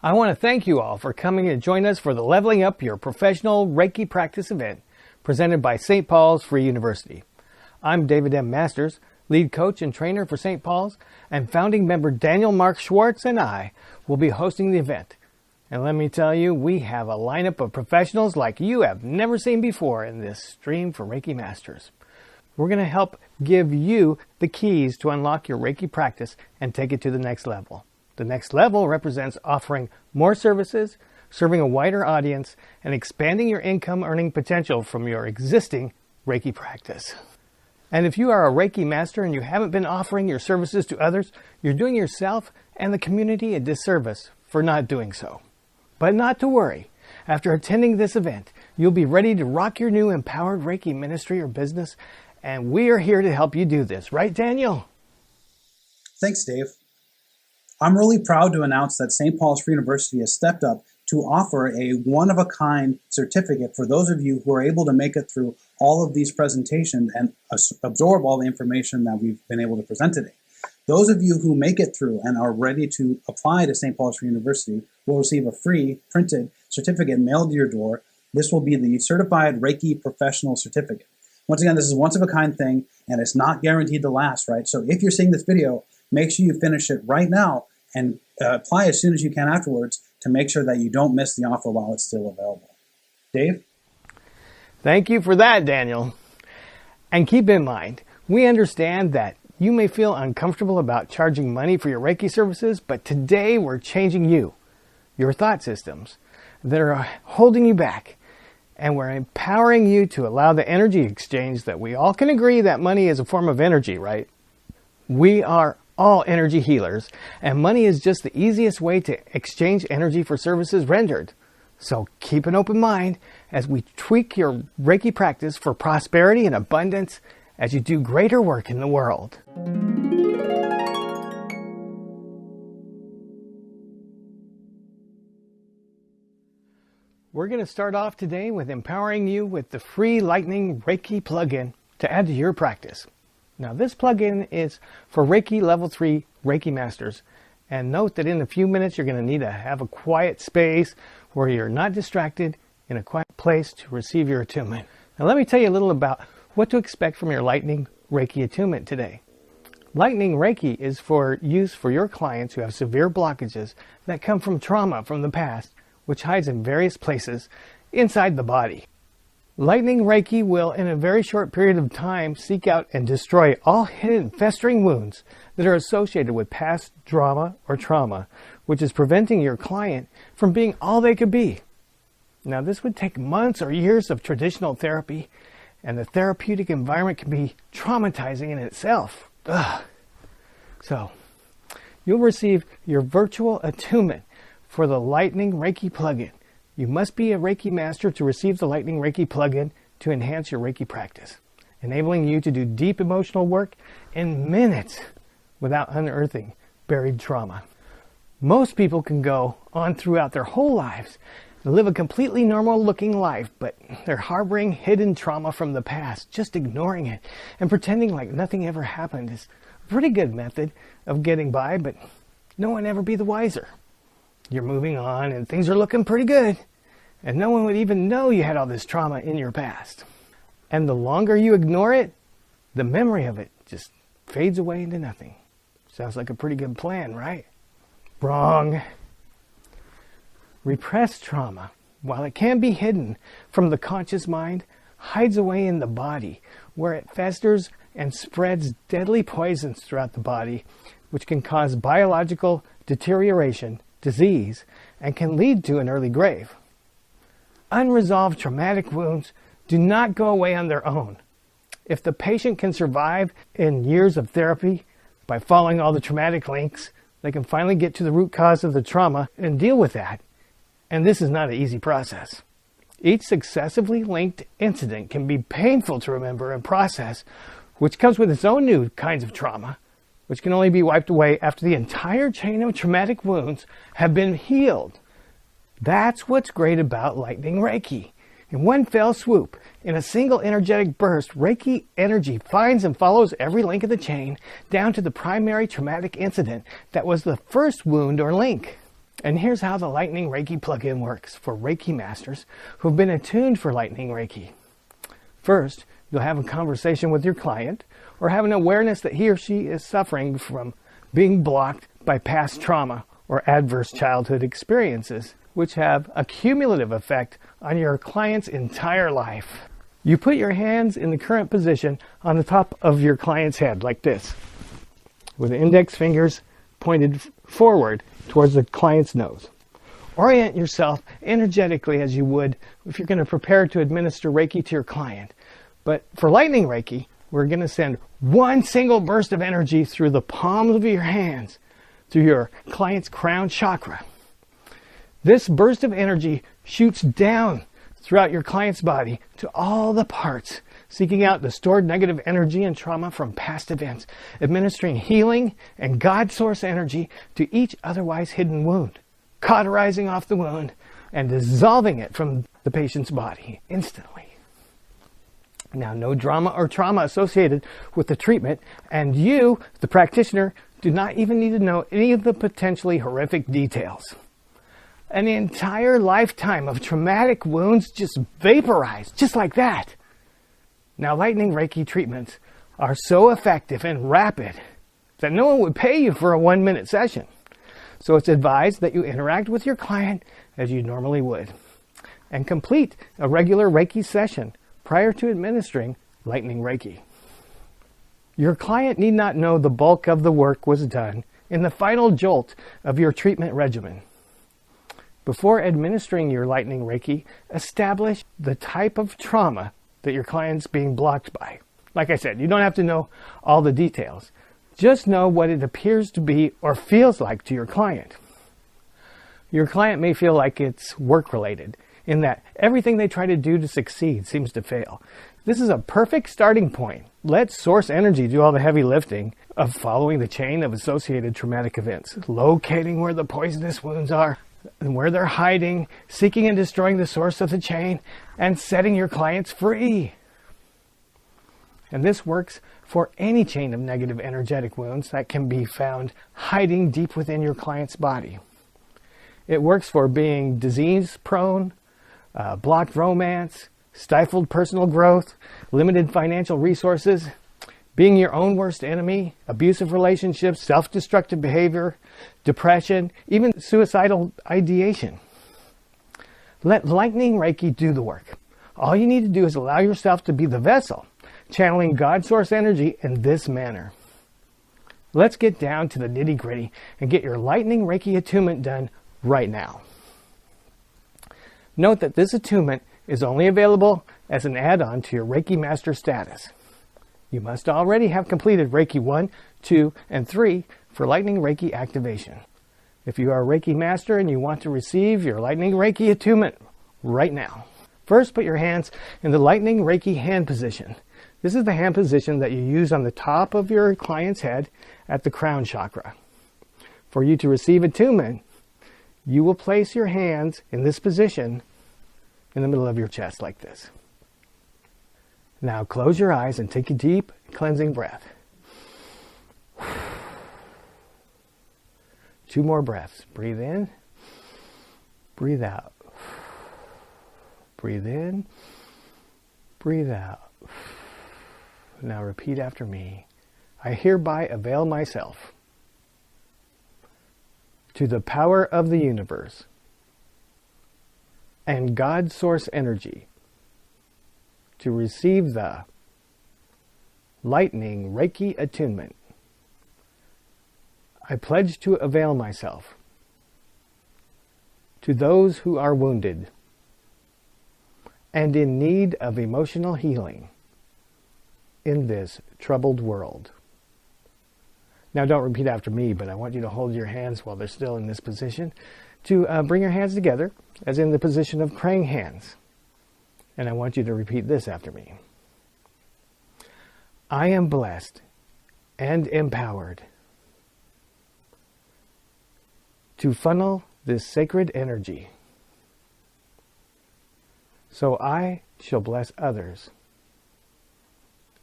I want to thank you all for coming to join us for the Leveling Up Your Professional Reiki Practice event presented by St. Paul's Free University. I'm David M. Masters, lead coach and trainer for St. Paul's, and founding member Daniel Mark Schwartz and I will be hosting the event. And let me tell you, we have a lineup of professionals like you have never seen before in this stream for Reiki Masters. We're going to help give you the keys to unlock your Reiki practice and take it to the next level. The next level represents offering more services, serving a wider audience, and expanding your income earning potential from your existing Reiki practice. And if you are a Reiki master and you haven't been offering your services to others, you're doing yourself and the community a disservice for not doing so. But not to worry. After attending this event, you'll be ready to rock your new empowered Reiki ministry or business, and we are here to help you do this. Right, Daniel? Thanks, Dave. I'm really proud to announce that St. Paul's Free University has stepped up to offer a one-of-a-kind certificate for those of you who are able to make it through all of these presentations and absorb all the information that we've been able to present today. Those of you who make it through and are ready to apply to St. Paul's Free University will receive a free printed certificate mailed to your door. This will be the Certified Reiki Professional Certificate. Once again, this is a once-of-a-kind thing, and it's not guaranteed to last, right? So if you're seeing this video, make sure you finish it right now and apply as soon as you can afterwards to make sure that you don't miss the offer while it's still available. Dave? Thank you for that, Daniel. And keep in mind, we understand that you may feel uncomfortable about charging money for your Reiki services, but today we're changing you, your thought systems that are holding you back, and we're empowering you to allow the energy exchange that we all can agree that money is a form of energy, right? We are all energy healers, and money is just the easiest way to exchange energy for services rendered. So keep an open mind as we tweak your Reiki practice for prosperity and abundance as you do greater work in the world. We're going to start off today with empowering you with the free Lightning Reiki plugin to add to your practice. Now, this plugin is for Reiki Level 3 Reiki Masters. And note that in a few minutes, you're going to need to have a quiet space where you're not distracted, in a quiet place to receive your attunement. Now, let me tell you a little about what to expect from your Lightning Reiki attunement today. Lightning Reiki is for use for your clients who have severe blockages that come from trauma from the past, which hides in various places inside the body. Lightning Reiki will, in a very short period of time, seek out and destroy all hidden festering wounds that are associated with past drama or trauma, which is preventing your client from being all they could be. Now, this would take months or years of traditional therapy, and the therapeutic environment can be traumatizing in itself. So, you'll receive your virtual attunement for the Lightning Reiki plugin. You must be a Reiki master to receive the Lightning Reiki plugin to enhance your Reiki practice, enabling you to do deep emotional work in minutes without unearthing buried trauma. Most people can go on throughout their whole lives and live a completely normal looking life, but they're harboring hidden trauma from the past, just ignoring it and pretending like nothing ever happened is a pretty good method of getting by, but no one ever be the wiser. You're moving on and things are looking pretty good, and no one would even know you had all this trauma in your past. And the longer you ignore it, the memory of it just fades away into nothing. Sounds like a pretty good plan, right? Wrong. Repressed trauma, while it can be hidden from the conscious mind, hides away in the body, where it festers and spreads deadly poisons throughout the body, which can cause biological deterioration, disease, and can lead to an early grave. Unresolved traumatic wounds do not go away on their own. If the patient can survive in years of therapy by following all the traumatic links, they can finally get to the root cause of the trauma and deal with that. And this is not an easy process. Each successively linked incident can be painful to remember and process, which comes with its own new kinds of trauma, which can only be wiped away after the entire chain of traumatic wounds have been healed. That's what's great about Lightning Reiki. In one fell swoop, in a single energetic burst, Reiki energy finds and follows every link of the chain down to the primary traumatic incident that was the first wound or link. And here's how the Lightning Reiki plugin works for Reiki masters who've been attuned for Lightning Reiki. First, you'll have a conversation with your client or have an awareness that he or she is suffering from being blocked by past trauma or adverse childhood experiences, which have a cumulative effect on your client's entire life. You put your hands in the current position on the top of your client's head like this, with the index fingers pointed forward towards the client's nose. Orient yourself energetically as you would if you're going to prepare to administer Reiki to your client. But for Lightning Reiki, we're going to send one single burst of energy through the palms of your hands, through your client's crown chakra. This burst of energy shoots down throughout your client's body to all the parts, seeking out the stored negative energy and trauma from past events, administering healing and God source energy to each otherwise hidden wound, cauterizing off the wound and dissolving it from the patient's body instantly. Now, no drama or trauma associated with the treatment, and you, the practitioner, do not even need to know any of the potentially horrific details. An entire lifetime of traumatic wounds just vaporize, just like that. Now, Lightning Reiki treatments are so effective and rapid that no one would pay you for a 1-minute session. So it's advised that you interact with your client as you normally would and complete a regular Reiki session prior to administering Lightning Reiki. Your client need not know the bulk of the work was done in the final jolt of your treatment regimen. Before administering your Lightning Reiki, establish the type of trauma that your client's being blocked by. Like I said, you don't have to know all the details. Just know what it appears to be or feels like to your client. Your client may feel like it's work-related, in that everything they try to do to succeed seems to fail. This is a perfect starting point. Let source energy do all the heavy lifting of following the chain of associated traumatic events, locating where the poisonous wounds are and where they're hiding, seeking and destroying the source of the chain, and setting your clients free. And this works for any chain of negative energetic wounds that can be found hiding deep within your client's body. It works for being disease-prone, blocked romance, stifled personal growth, limited financial resources, being your own worst enemy, abusive relationships, self-destructive behavior, depression, even suicidal ideation. Let Lightning Reiki do the work. All you need to do is allow yourself to be the vessel, channeling God source energy in this manner. Let's get down to the nitty-gritty and get your Lightning Reiki attunement done right now. Note that this attunement is only available as an add-on to your Reiki Master status. You must already have completed Reiki 1, 2, and 3 for Lightning Reiki activation. If you are a Reiki Master and you want to receive your Lightning Reiki attunement right now, first put your hands in the Lightning Reiki hand position. This is the hand position that you use on the top of your client's head at the crown chakra. For you to receive attunement, you will place your hands in this position in the middle of your chest like this. Now close your eyes and take a deep cleansing breath. 2 more breaths. Breathe in, breathe out. Breathe in, breathe out. Now repeat after me. I hereby avail myself to the power of the universe and God source energy to receive the Lightning Reiki attunement. I pledge to avail myself to those who are wounded and in need of emotional healing in this troubled world. Now don't repeat after me, but I want you to hold your hands while they're still in this position to bring your hands together as in the position of praying hands. And I want you to repeat this after me. I am blessed and empowered to funnel this sacred energy, so I shall bless others,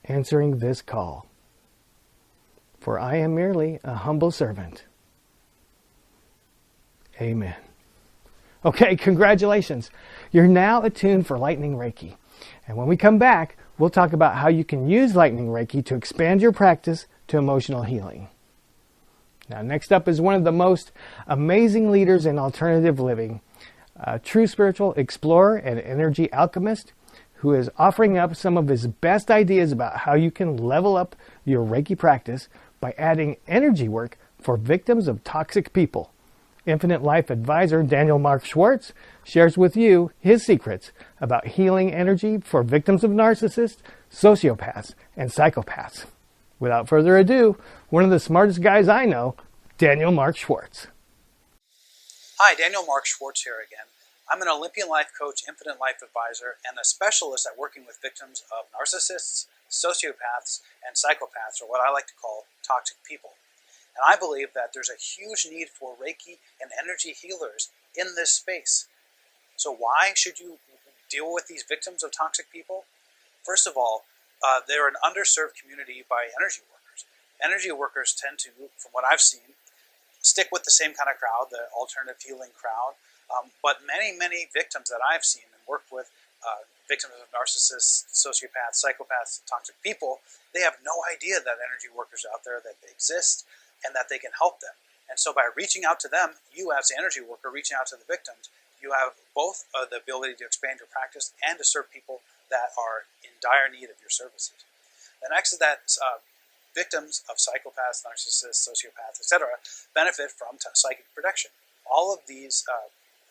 answering this call. For I am merely a humble servant, Amen. Okay, congratulations. You're now attuned for Lightning Reiki. And when we come back, we'll talk about how you can use Lightning Reiki to expand your practice to emotional healing. Now, next up is one of the most amazing leaders in alternative living, a true spiritual explorer and energy alchemist who is offering up some of his best ideas about how you can level up your Reiki practice by adding energy work for victims of toxic people. Infinite Life Advisor Daniel Mark Schwartz shares with you his secrets about healing energy for victims of narcissists, sociopaths, and psychopaths. Without further ado, one of the smartest guys I know, Daniel Mark Schwartz. Hi, Daniel Mark Schwartz here again. I'm an Olympian life coach, Infinite Life Advisor, and a specialist at working with victims of narcissists, sociopaths, and psychopaths, or what I like to call toxic people. And I believe that there's a huge need for Reiki and energy healers in this space. So why should you deal with these victims of toxic people? First of all, they're an underserved community by energy workers. Energy workers tend to, from what I've seen, stick with the same kind of crowd, the alternative healing crowd. But many victims that I've seen and worked with, victims of narcissists, sociopaths, psychopaths, toxic people, they have no idea that energy workers are out there, that they exist, and that they can help them. And so by reaching out to them, you as the energy worker reaching out to the victims, you have both the ability to expand your practice and to serve people that are in dire need of your services. The next is that victims of psychopaths, narcissists, sociopaths, etc. benefit from psychic protection. All of these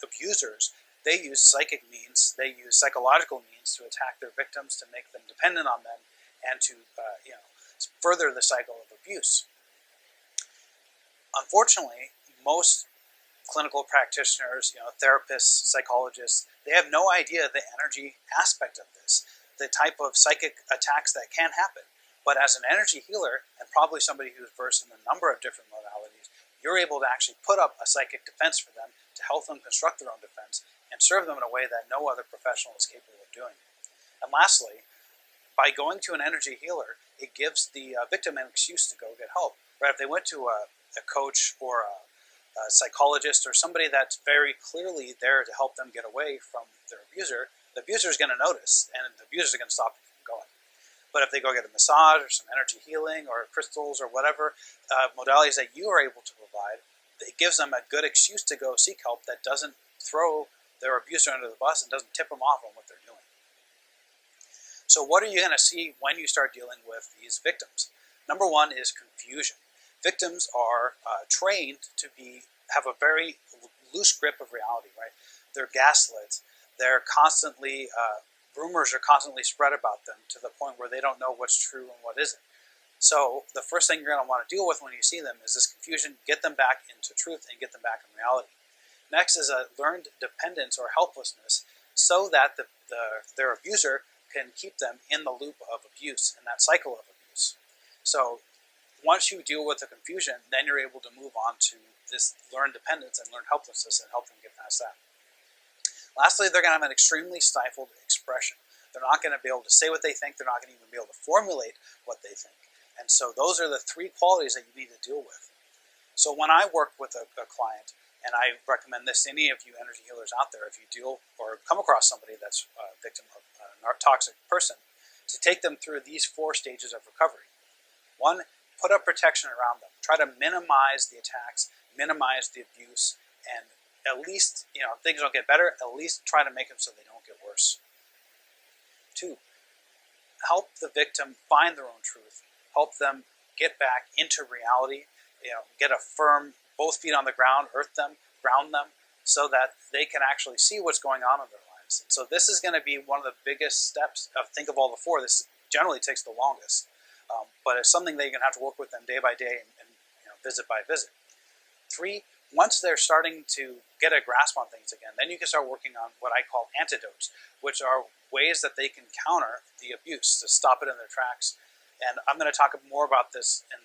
abusers, they use psychic means, they use psychological means to attack their victims, to make them dependent on them, and to further the cycle of abuse. Unfortunately, most clinical practitioners, therapists, psychologists, they have no idea the energy aspect of this, the type of psychic attacks that can happen. But as an energy healer, and probably somebody who's versed in a number of different modalities, you're able to actually put up a psychic defense for them to help them construct their own defense and serve them in a way that no other professional is capable of doing. And lastly, by going to an energy healer, it gives the victim an excuse to go get help. Right? If they went to a coach or a psychologist or somebody that's very clearly there to help them get away from their abuser, the abuser is going to notice, and the abuser is going to stop them from going. But if they go get a massage or some energy healing or crystals or whatever modalities that you are able to provide, it gives them a good excuse to go seek help that doesn't throw their abuser under the bus and doesn't tip them off on what they're doing. So what are you going to see when you start dealing with these victims? Number one is confusion. Victims are trained to have a very loose grip of reality, right? They're gaslit. They're constantly, rumors are constantly spread about them to the point where they don't know what's true and what isn't. So the first thing you're going to want to deal with when you see them is this confusion, get them back into truth and get them back in reality. Next is a learned dependence or helplessness so that their abuser can keep them in the loop of abuse and that cycle of abuse. So once you deal with the confusion, then you're able to move on to this learned dependence and learned helplessness and help them get past that. Lastly, they're going to have an extremely stifled expression. They're not going to be able to say what they think. They're not going to even be able to formulate what they think. And so those are the three qualities that you need to deal with. So when I work with a client, and I recommend this to any of you energy healers out there, if you deal or come across somebody that's a victim of a toxic person, to take them through these 4 stages of recovery. 1, put up protection around them. Try to minimize the attacks, minimize the abuse, and at least, if things don't get better, at least try to make them so they don't get worse. 2, help the victim find their own truth. Help them get back into reality. Get a firm, both feet on the ground, earth them, ground them, so that they can actually see what's going on in their lives. And so this is going to be one of the biggest steps. Think of all the 4. This generally takes the longest. But it's something that you're going to have to work with them day by day and visit by visit. 3, once they're starting to get a grasp on things again, then you can start working on what I call antidotes, which are ways that they can counter the abuse, to stop it in their tracks. And I'm going to talk more about this in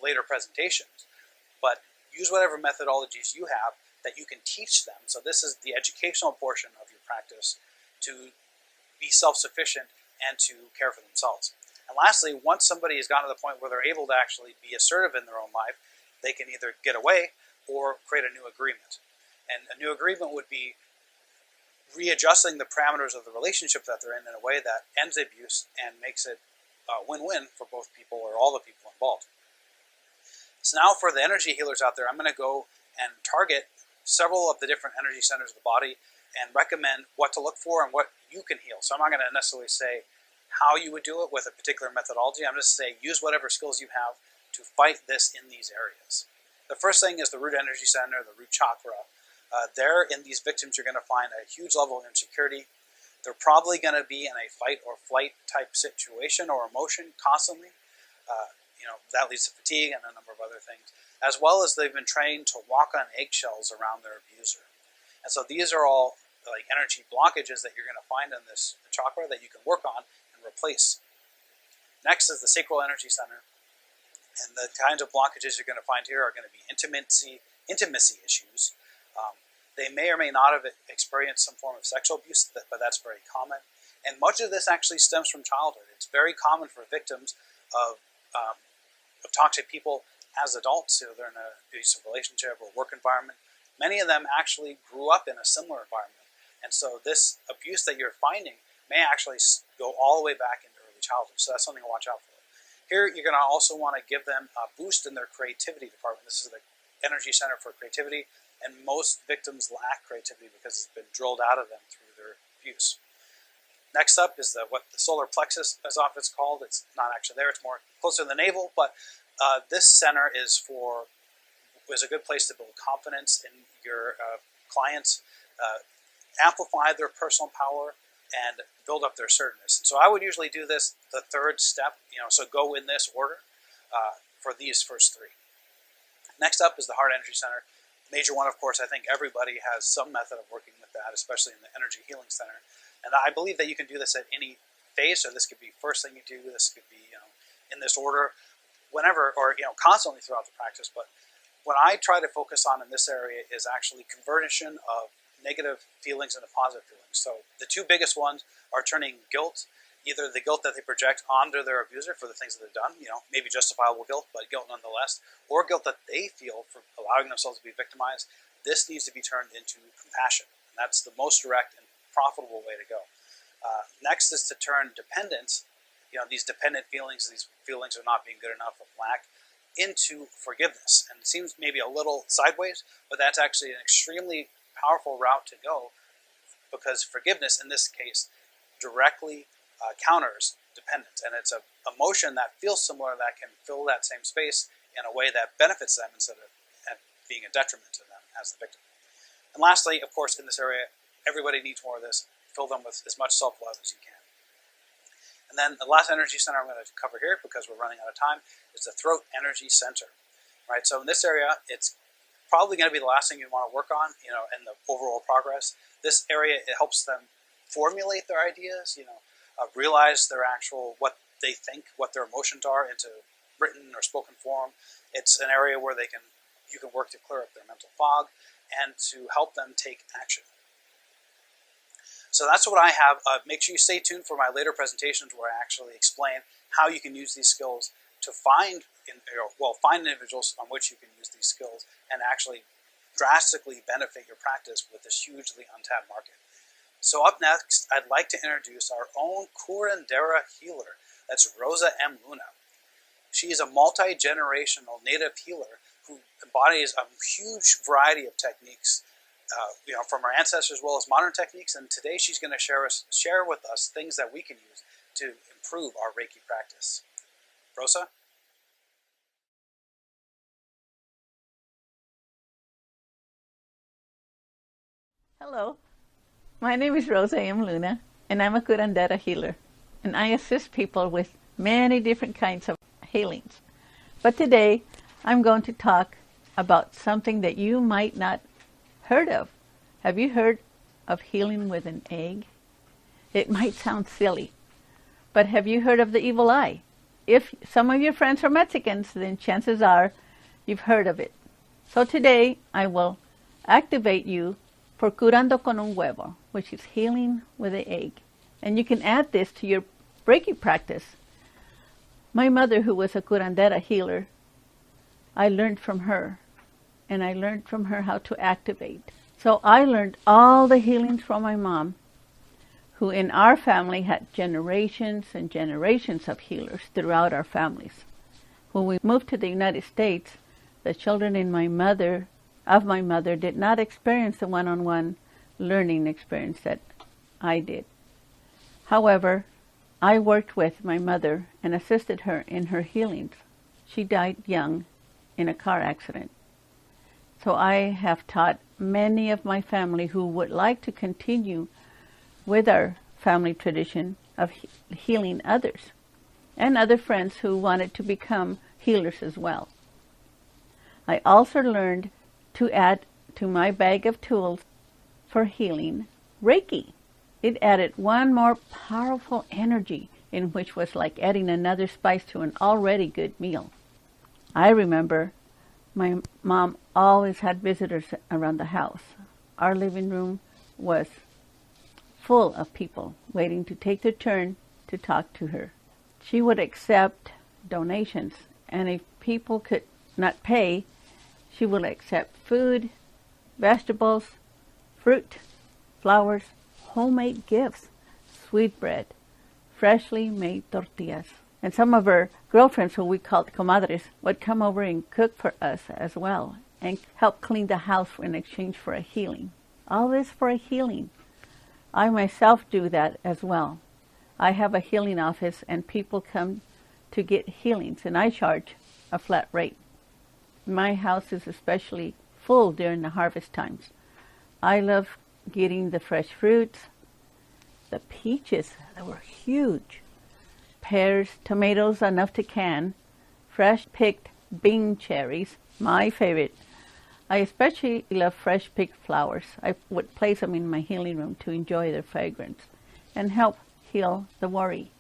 later presentations. But use whatever methodologies you have that you can teach them. So this is the educational portion of your practice, to be self-sufficient and to care for themselves. And lastly, once somebody has gotten to the point where they're able to actually be assertive in their own life, they can either get away or create a new agreement. And a new agreement would be readjusting the parameters of the relationship that they're in a way that ends abuse and makes it win-win for both people or all the people involved. So now for the energy healers out there, I'm going to go and target several of the different energy centers of the body and recommend what to look for and what you can heal. So I'm not going to necessarily say how you would do it with a particular methodology. I'm just saying use whatever skills you have to fight this in these areas. The first thing is the root energy center, the root chakra. There in these victims, you're going to find a huge level of insecurity. They're probably going to be in a fight or flight type situation or emotion constantly. That leads to fatigue and a number of other things, as well as they've been trained to walk on eggshells around their abuser. And so these are all like energy blockages that you're going to find in this chakra that you can work on and replace. Next is the sacral energy center. And the kinds of blockages you're going to find here are going to be intimacy issues. They may or may not have experienced some form of sexual abuse, but that's very common. And much of this actually stems from childhood. It's very common for victims of toxic people as adults who they're in an abusive relationship or work environment. Many of them actually grew up in a similar environment. And so this abuse that you're finding may actually go all the way back into early childhood. So that's something to watch out for. Here, you're going to also want to give them a boost in their creativity department. This is the energy center for creativity, and most victims lack creativity because it's been drilled out of them through their abuse. Next up is what the solar plexus, as often it's called. It's not actually there; it's more closer to the navel. But this center is a good place to build confidence in your clients, amplify their personal power, and build up their assertiveness. And so I would usually do this the third step, so go in this order for these first three. Next up is the heart energy center. Major one, of course. I think everybody has some method of working with that, especially in the energy healing center. And I believe that you can do this at any phase. So this could be first thing you do. This could be in this order, whenever, or constantly throughout the practice. But what I try to focus on in this area is actually conversion of negative feelings into positive feelings. So the two biggest ones are turning guilt, either the guilt that they project onto their abuser for the things that they've done, maybe justifiable guilt, but guilt nonetheless, or guilt that they feel for allowing themselves to be victimized. This needs to be turned into compassion. And that's the most direct and profitable way to go. Next is to turn dependence, these dependent feelings, these feelings of not being good enough, of lack, into forgiveness. And it seems maybe a little sideways, but that's actually an extremely powerful route to go, because forgiveness in this case directly counters dependence, and it's an emotion that feels similar that can fill that same space in a way that benefits them instead of being a detriment to them as the victim. And lastly, of course, in this area, everybody needs more of this. Fill them with as much self-love as you can. And then the last energy center I'm going to cover here, because we're running out of time, is the throat energy center. Right. So in this area, it's probably going to be the last thing you want to work on, in the overall progress. This area, it helps them formulate their ideas, realize their what they think, what their emotions are, into written or spoken form. It's an area where you can work to clear up their mental fog and to help them take action. So that's what I have. Make sure you stay tuned for my later presentations where I actually explain how you can use these skills to find individuals on which you can use these skills and actually drastically benefit your practice with this hugely untapped market. So up next, I'd like to introduce our own curandera healer. That's Rosa M Luna. She is a multi-generational native healer who embodies a huge variety of techniques, from our ancestors as well as modern techniques. And today she's going to share with us things that we can use to improve our Reiki practice. Rosa? Hello, my name is Rosa M Luna, and I'm a curandera healer, and I assist people with many different kinds of healings. But today, I'm going to talk about something that you might not heard of. Have you heard of healing with an egg? It might sound silly, but have you heard of the evil eye? If some of your friends are Mexicans, then chances are you've heard of it. So today, I will activate you for curando con un huevo, which is healing with an egg. And you can add this to your Reiki practice. My mother, who was a curandera healer, I learned from her, and I learned from her how to activate. So I learned all the healings from my mom, who in our family had generations and generations of healers throughout our families. When we moved to the United States, the children of my mother did not experience the one-on-one learning experience that I did. However, I worked with my mother and assisted her in her healings. She died young in a car accident. So I have taught many of my family who would like to continue with our family tradition of healing others, and other friends who wanted to become healers as well. I also learned to add to my bag of tools for healing Reiki. It added one more powerful energy, in which was like adding another spice to an already good meal. I remember my mom always had visitors around the house. Our living room was full of people waiting to take their turn to talk to her. She would accept donations, and if people could not pay, she would accept food, vegetables, fruit, flowers, homemade gifts, sweetbread, freshly made tortillas. And some of her girlfriends, who we called comadres, would come over and cook for us as well and help clean the house in exchange for a healing. All this for a healing. I myself do that as well. I have a healing office and people come to get healings, and I charge a flat rate. My house is especially full during the harvest times. I love getting the fresh fruits, the peaches, they were huge, pears, tomatoes enough to can, fresh picked Bing cherries, my favorite. I especially love fresh picked flowers. I would place them in my healing room to enjoy their fragrance and help heal the worry.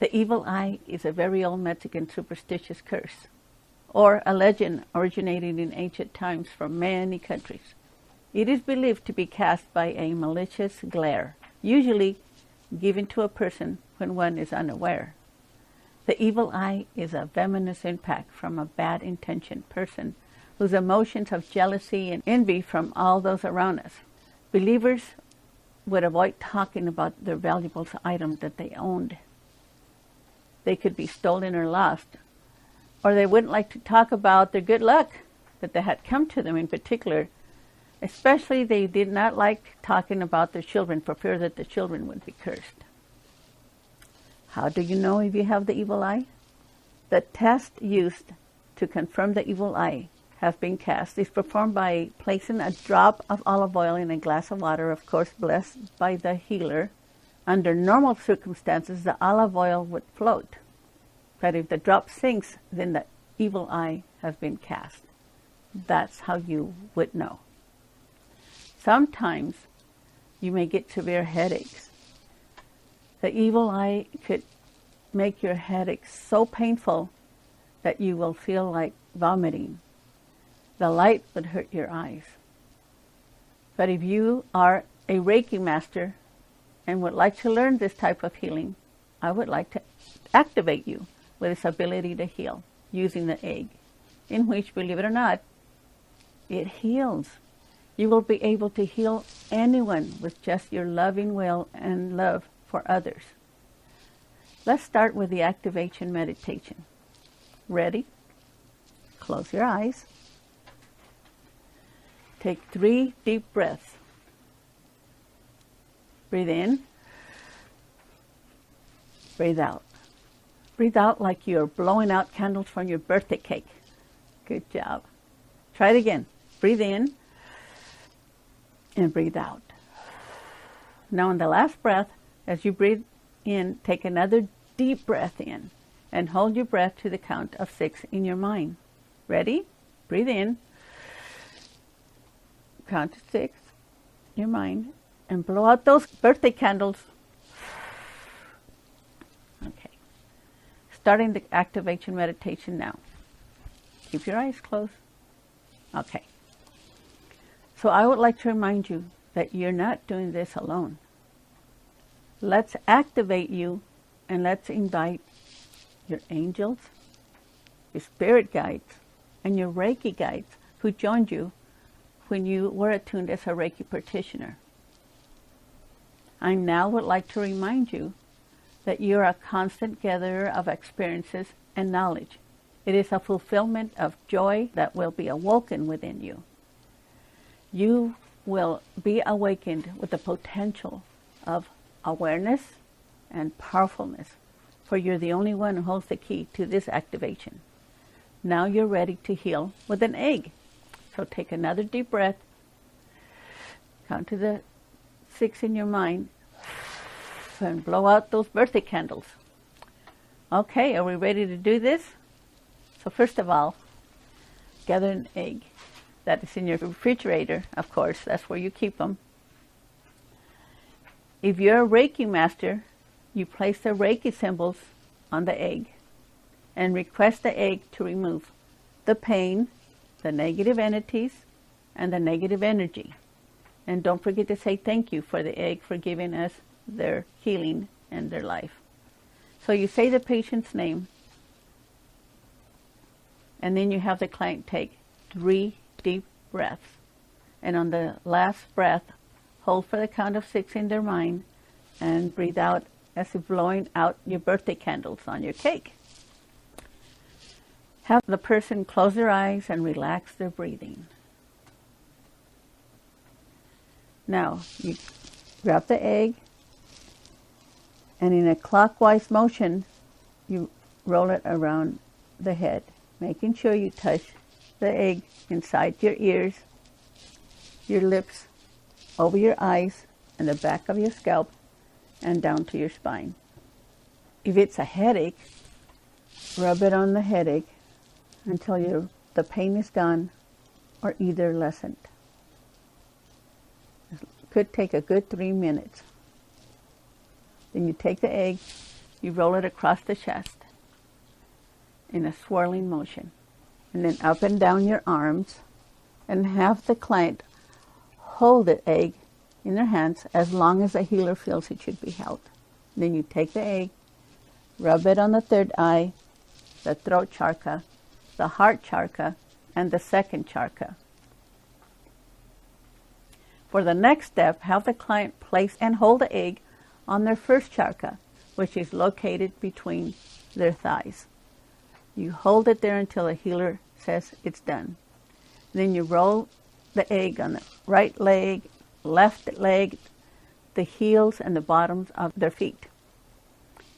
The evil eye is a very old Mexican superstitious curse, or a legend originating in ancient times from many countries. It is believed to be cast by a malicious glare, usually given to a person when one is unaware. The evil eye is a venomous impact from a bad-intentioned person whose emotions of jealousy and envy from all those around us. Believers would avoid talking about their valuable items that they owned. They could be stolen or lost, or they wouldn't like to talk about their good luck that they had come to them in particular. Especially, they did not like talking about their children for fear that the children would be cursed. How do you know if you have the evil eye? The test used to confirm the evil eye has been cast is performed by placing a drop of olive oil in a glass of water, of course blessed by the healer. Under normal circumstances, the olive oil would float. But if the drop sinks, then the evil eye has been cast. That's how you would know. Sometimes you may get severe headaches. The evil eye could make your headaches so painful that you will feel like vomiting. The light would hurt your eyes. But if you are a Reiki master and would like to learn this type of healing, I would like to activate you with this ability to heal using the egg, in which, believe it or not, it heals. You will be able to heal anyone with just your loving will and love for others. Let's start with the activation meditation. Ready? Close your eyes. Take 3 deep breaths. Breathe in. Breathe out. Breathe out like you're blowing out candles from your birthday cake. Good job. Try it again. Breathe in and breathe out. Now on the last breath, as you breathe in, take another deep breath in and hold your breath to the count of 6 in your mind. Ready? Breathe in. Count to 6 in your mind and blow out those birthday candles. Okay. Starting the activation meditation now. Keep your eyes closed. Okay. So I would like to remind you that you're not doing this alone. Let's activate you and let's invite your angels, your spirit guides, and your Reiki guides who joined you when you were attuned as a Reiki practitioner. I now would like to remind you that you are a constant gatherer of experiences and knowledge. It is a fulfillment of joy that will be awoken within you. You will be awakened with the potential of awareness and powerfulness, for you're the only one who holds the key to this activation. Now you're ready to heal with an egg. So take another deep breath. Count to the 6 in your mind and blow out those birthday candles. Okay, are we ready to do this? So first of all, gather an egg. That is in your refrigerator, of course. That's where you keep them. If you're a Reiki master, you place the Reiki symbols on the egg and request the egg to remove the pain, the negative entities, and the negative energy. And don't forget to say thank you for the egg for giving us their healing and their life. So you say the patient's name, and then you have the client take 3 deep breaths. And on the last breath, hold for the count of 6 in their mind and breathe out as if blowing out your birthday candles on your cake. Have the person close their eyes and relax their breathing. Now, you grab the egg, and in a clockwise motion, you roll it around the head, making sure you touch the egg inside your ears, your lips, over your eyes, and the back of your scalp, and down to your spine. If it's a headache, rub it on the headache until the pain is gone or either lessened. It could take a good 3 minutes. Then you take the egg, you roll it across the chest in a swirling motion, and then up and down your arms, and have the client hold the egg in their hands as long as the healer feels it should be held. Then you take the egg, rub it on the third eye, the throat chakra, the heart chakra, and the second chakra. For the next step, have the client place and hold the egg on their first chakra, which is located between their thighs. You hold it there until the healer says it's done. Then you roll the egg on the right leg, left leg, the heels and the bottoms of their feet.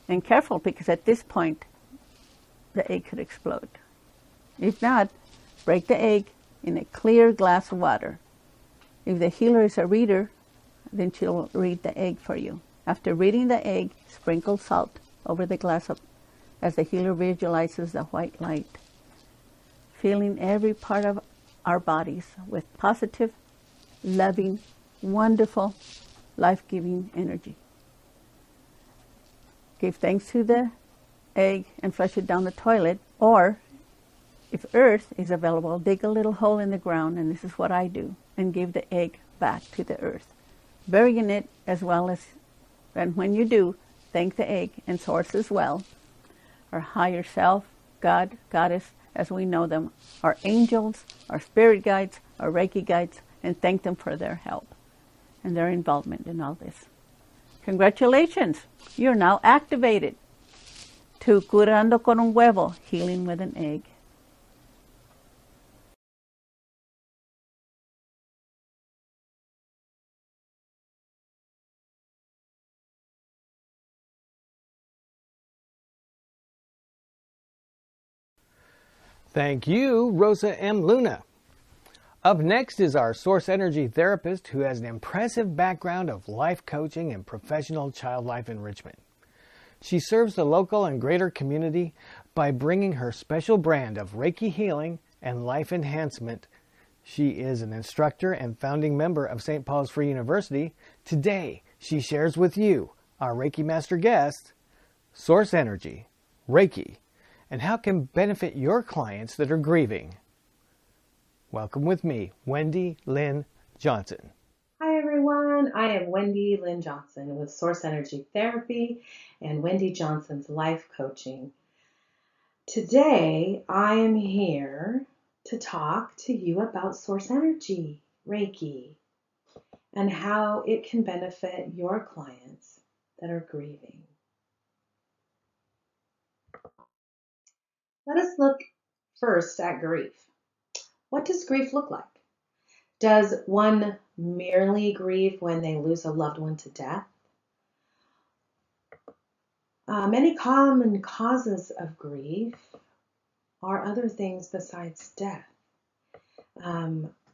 And careful, because at this point, the egg could explode. If not, break the egg in a clear glass of water. If the healer is a reader, then she'll read the egg for you. After reading the egg, sprinkle salt over the glass as the healer visualizes the white light, filling every part of our bodies with positive, loving, wonderful, life-giving energy. Give thanks to the egg and flush it down the toilet, or if earth is available, dig a little hole in the ground, and this is what I do, and give the egg back to the earth, burying it as well as, and when you do, thank the egg and source as well, our higher self, God, Goddess, as we know them, our angels, our spirit guides, our Reiki guides, and thank them for their help and their involvement in all this. Congratulations, you're now activated to Curando con un Huevo, healing with an egg. Thank you, Rosa M Luna. Up next is our Source Energy therapist who has an impressive background of life coaching and professional child life enrichment. She serves the local and greater community by bringing her special brand of Reiki healing and life enhancement. She is an instructor and founding member of St. Paul's Free University. Today, she shares with you, our Reiki Master guest, Source Energy, Reiki, and how it can benefit your clients that are grieving. Welcome with me, Wendy Lynn Johnson. Hi everyone, I am Wendy Lynn Johnson with Source Energy Therapy and Wendy Johnson's Life Coaching. Today I am here to talk to you about Source Energy, Reiki, and how it can benefit your clients that are grieving. Let us look first at grief. What does grief look like? Does one merely grieve when they lose a loved one to death? Many common causes of grief are other things besides death.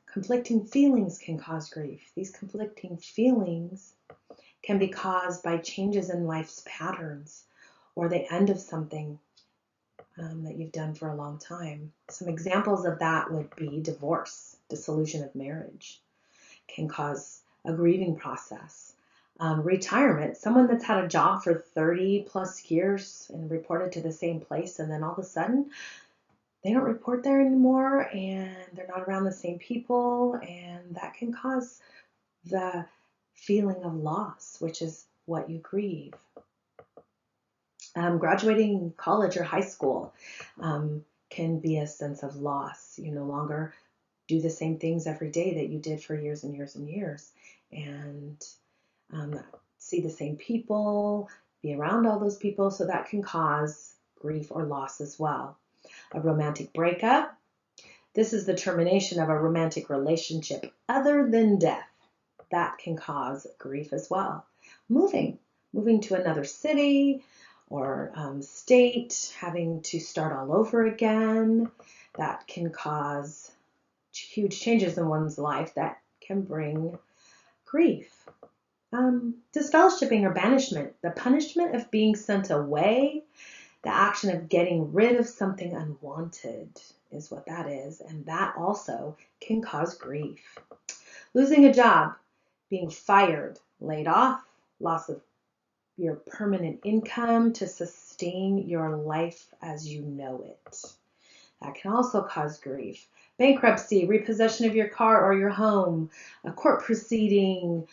Conflicting feelings can cause grief. These conflicting feelings can be caused by changes in life's patterns or the end of something that you've done for a long time. Some examples of that would be divorce, dissolution of marriage, can cause a grieving process. Retirement, someone that's had a job for 30 plus years and reported to the same place, and then all of a sudden they don't report there anymore and they're not around the same people, and that can cause the feeling of loss, which is what you grieve. Graduating college or high school can be a sense of loss. You no longer do the same things every day that you did for years and years and years, and see the same people, be around all those people, so that can cause grief or loss as well. A romantic breakup. This is the termination of a romantic relationship other than death. That can cause grief as well. Moving to another city or state, having to start all over again. That can cause huge changes in one's life that can bring grief. Disfellowshipping or banishment, the punishment of being sent away, the action of getting rid of something unwanted is what that is, and that also can cause grief. Losing a job, being fired, laid off, loss of your permanent income to sustain your life as you know it. That can also cause grief. Bankruptcy, repossession of your car or your home, a court proceeding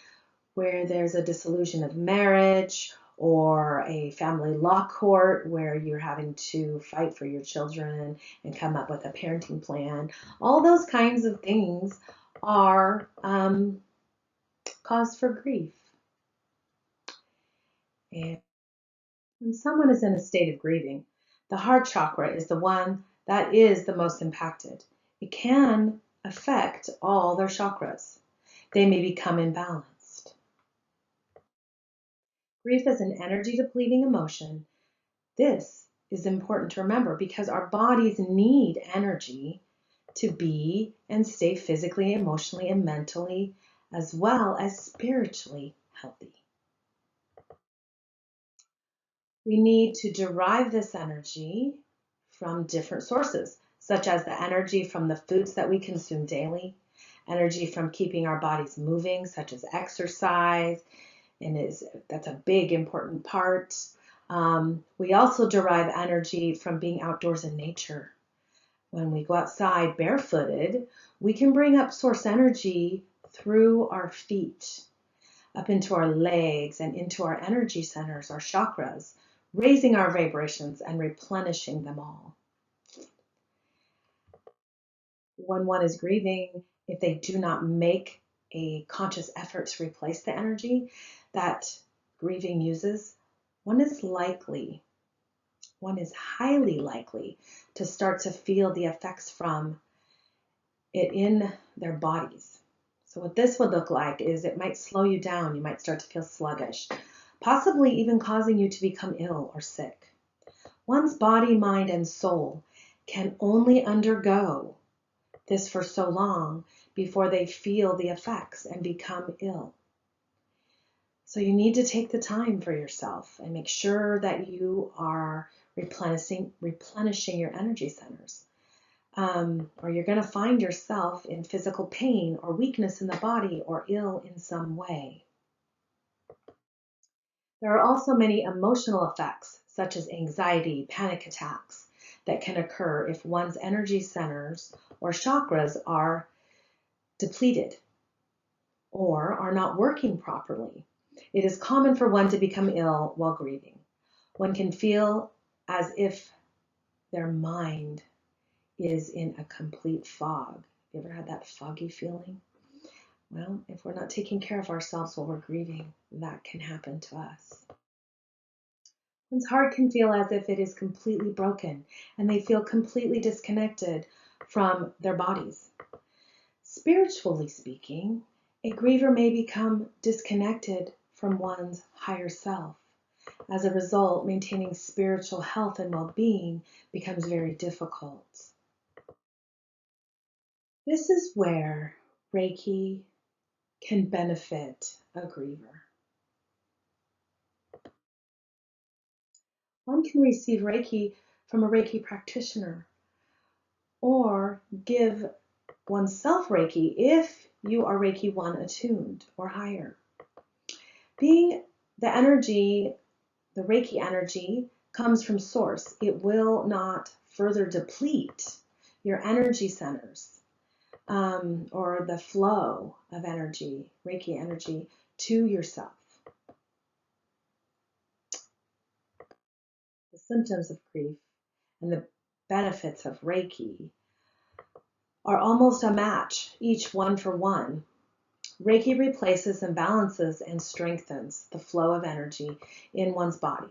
where there's a dissolution of marriage, or a family law court where you're having to fight for your children and come up with a parenting plan. All those kinds of things are cause for grief. And when someone is in a state of grieving, the heart chakra is the one that is the most impacted. It can affect all their chakras. They may become imbalanced. Grief is an energy depleting emotion. This is important to remember because our bodies need energy to be and stay physically, emotionally, and mentally, as well as spiritually healthy. We need to derive this energy from different sources, such as the energy from the foods that we consume daily, energy from keeping our bodies moving, such as exercise, and that's a big important part. We also derive energy from being outdoors in nature. When we go outside barefooted, we can bring up source energy through our feet, up into our legs and into our energy centers, our chakras, raising our vibrations and replenishing them all. When one is grieving, if they do not make a conscious effort to replace the energy that grieving uses, one is highly likely to start to feel the effects from it in their bodies. So what this would look like is it might slow you down. You might start to feel sluggish, possibly even causing you to become ill or sick. One's body, mind, and soul can only undergo this for so long before they feel the effects and become ill. So you need to take the time for yourself and make sure that you are replenishing your energy centers. Or you're going to find yourself in physical pain or weakness in the body or ill in some way. There are also many emotional effects, such as anxiety, panic attacks, that can occur if one's energy centers or chakras are depleted or are not working properly. It is common for one to become ill while grieving. One can feel as if their mind is in a complete fog. Have you ever had that foggy feeling? Well, if we're not taking care of ourselves while we're grieving, that can happen to us. One's heart can feel as if it is completely broken and they feel completely disconnected from their bodies. Spiritually speaking, a griever may become disconnected from one's higher self. As a result, maintaining spiritual health and well-being becomes very difficult. This is where Reiki can benefit a griever. One can receive Reiki from a Reiki practitioner or give oneself Reiki if you are Reiki 1 attuned or higher. Being the energy, the Reiki energy comes from source. It will not further deplete your energy centers or the flow of energy, Reiki energy, to yourself. The symptoms of grief and the benefits of Reiki are almost a match, each one for one. Reiki replaces, imbalances, and strengthens the flow of energy in one's body.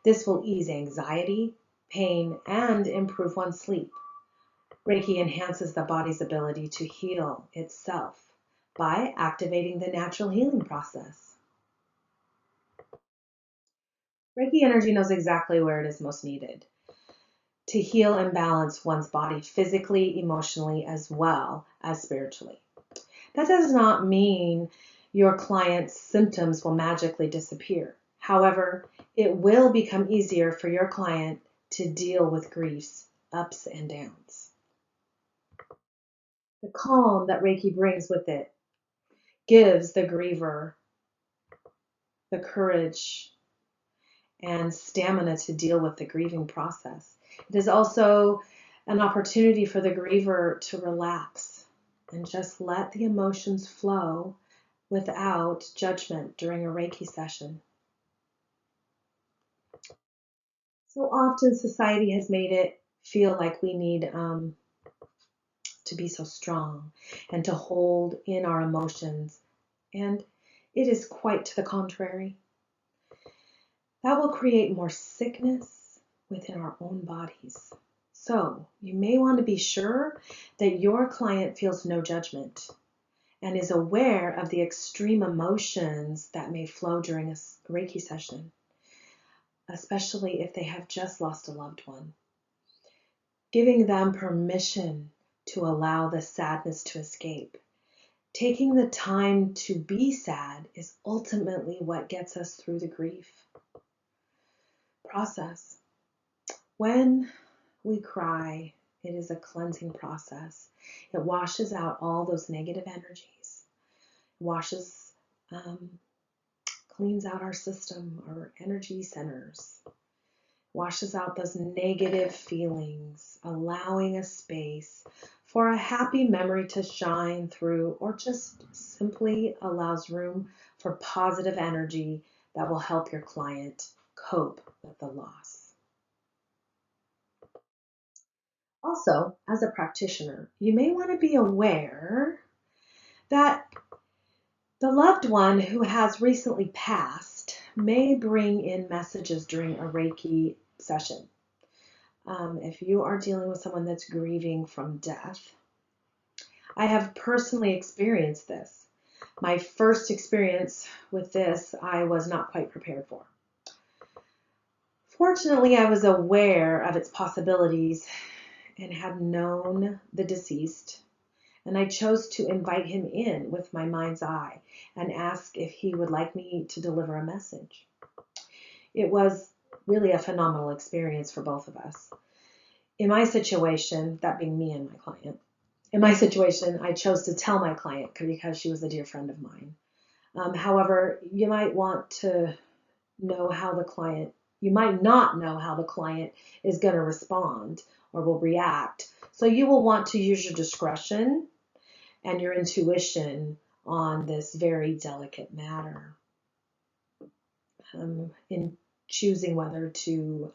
This will ease anxiety, pain, and improve one's sleep. Reiki enhances the body's ability to heal itself by activating the natural healing process. Reiki energy knows exactly where it is most needed to heal and balance one's body physically, emotionally, as well as spiritually. That does not mean your client's symptoms will magically disappear. However, it will become easier for your client to deal with grief's ups and downs. The calm that Reiki brings with it gives the griever the courage and stamina to deal with the grieving process. It is also an opportunity for the griever to relax and just let the emotions flow without judgment during a Reiki session. So often society has made it feel like we need to be so strong and to hold in our emotions, and it is quite to the contrary. That will create more sickness within our own bodies. So you may want to be sure that your client feels no judgment and is aware of the extreme emotions that may flow during a Reiki session, especially if they have just lost a loved one. Giving them permission to allow the sadness to escape. Taking the time to be sad is ultimately what gets us through the grief process. When we cry, it is a cleansing process. It washes out all those negative energies. Washes, cleans out our system, our energy centers. Washes out those negative feelings, allowing a space for a happy memory to shine through, or just simply allows room for positive energy that will help your client cope with the loss. Also, as a practitioner, you may want to be aware that the loved one who has recently passed may bring in messages during a Reiki session. If you are dealing with someone that's grieving from death, I have personally experienced this. My first experience with this, I was not quite prepared for. Fortunately, I was aware of its possibilities and had known the deceased, and I chose to invite him in with my mind's eye and ask if he would like me to deliver a message. It was really a phenomenal experience for both of us. In my situation, that being me and my client, in my situation, I chose to tell my client because she was a dear friend of mine. However, you might want to know how the client, you might not know how the client is going to respond or will react. So you will want to use your discretion and your intuition on this very delicate matter in choosing whether to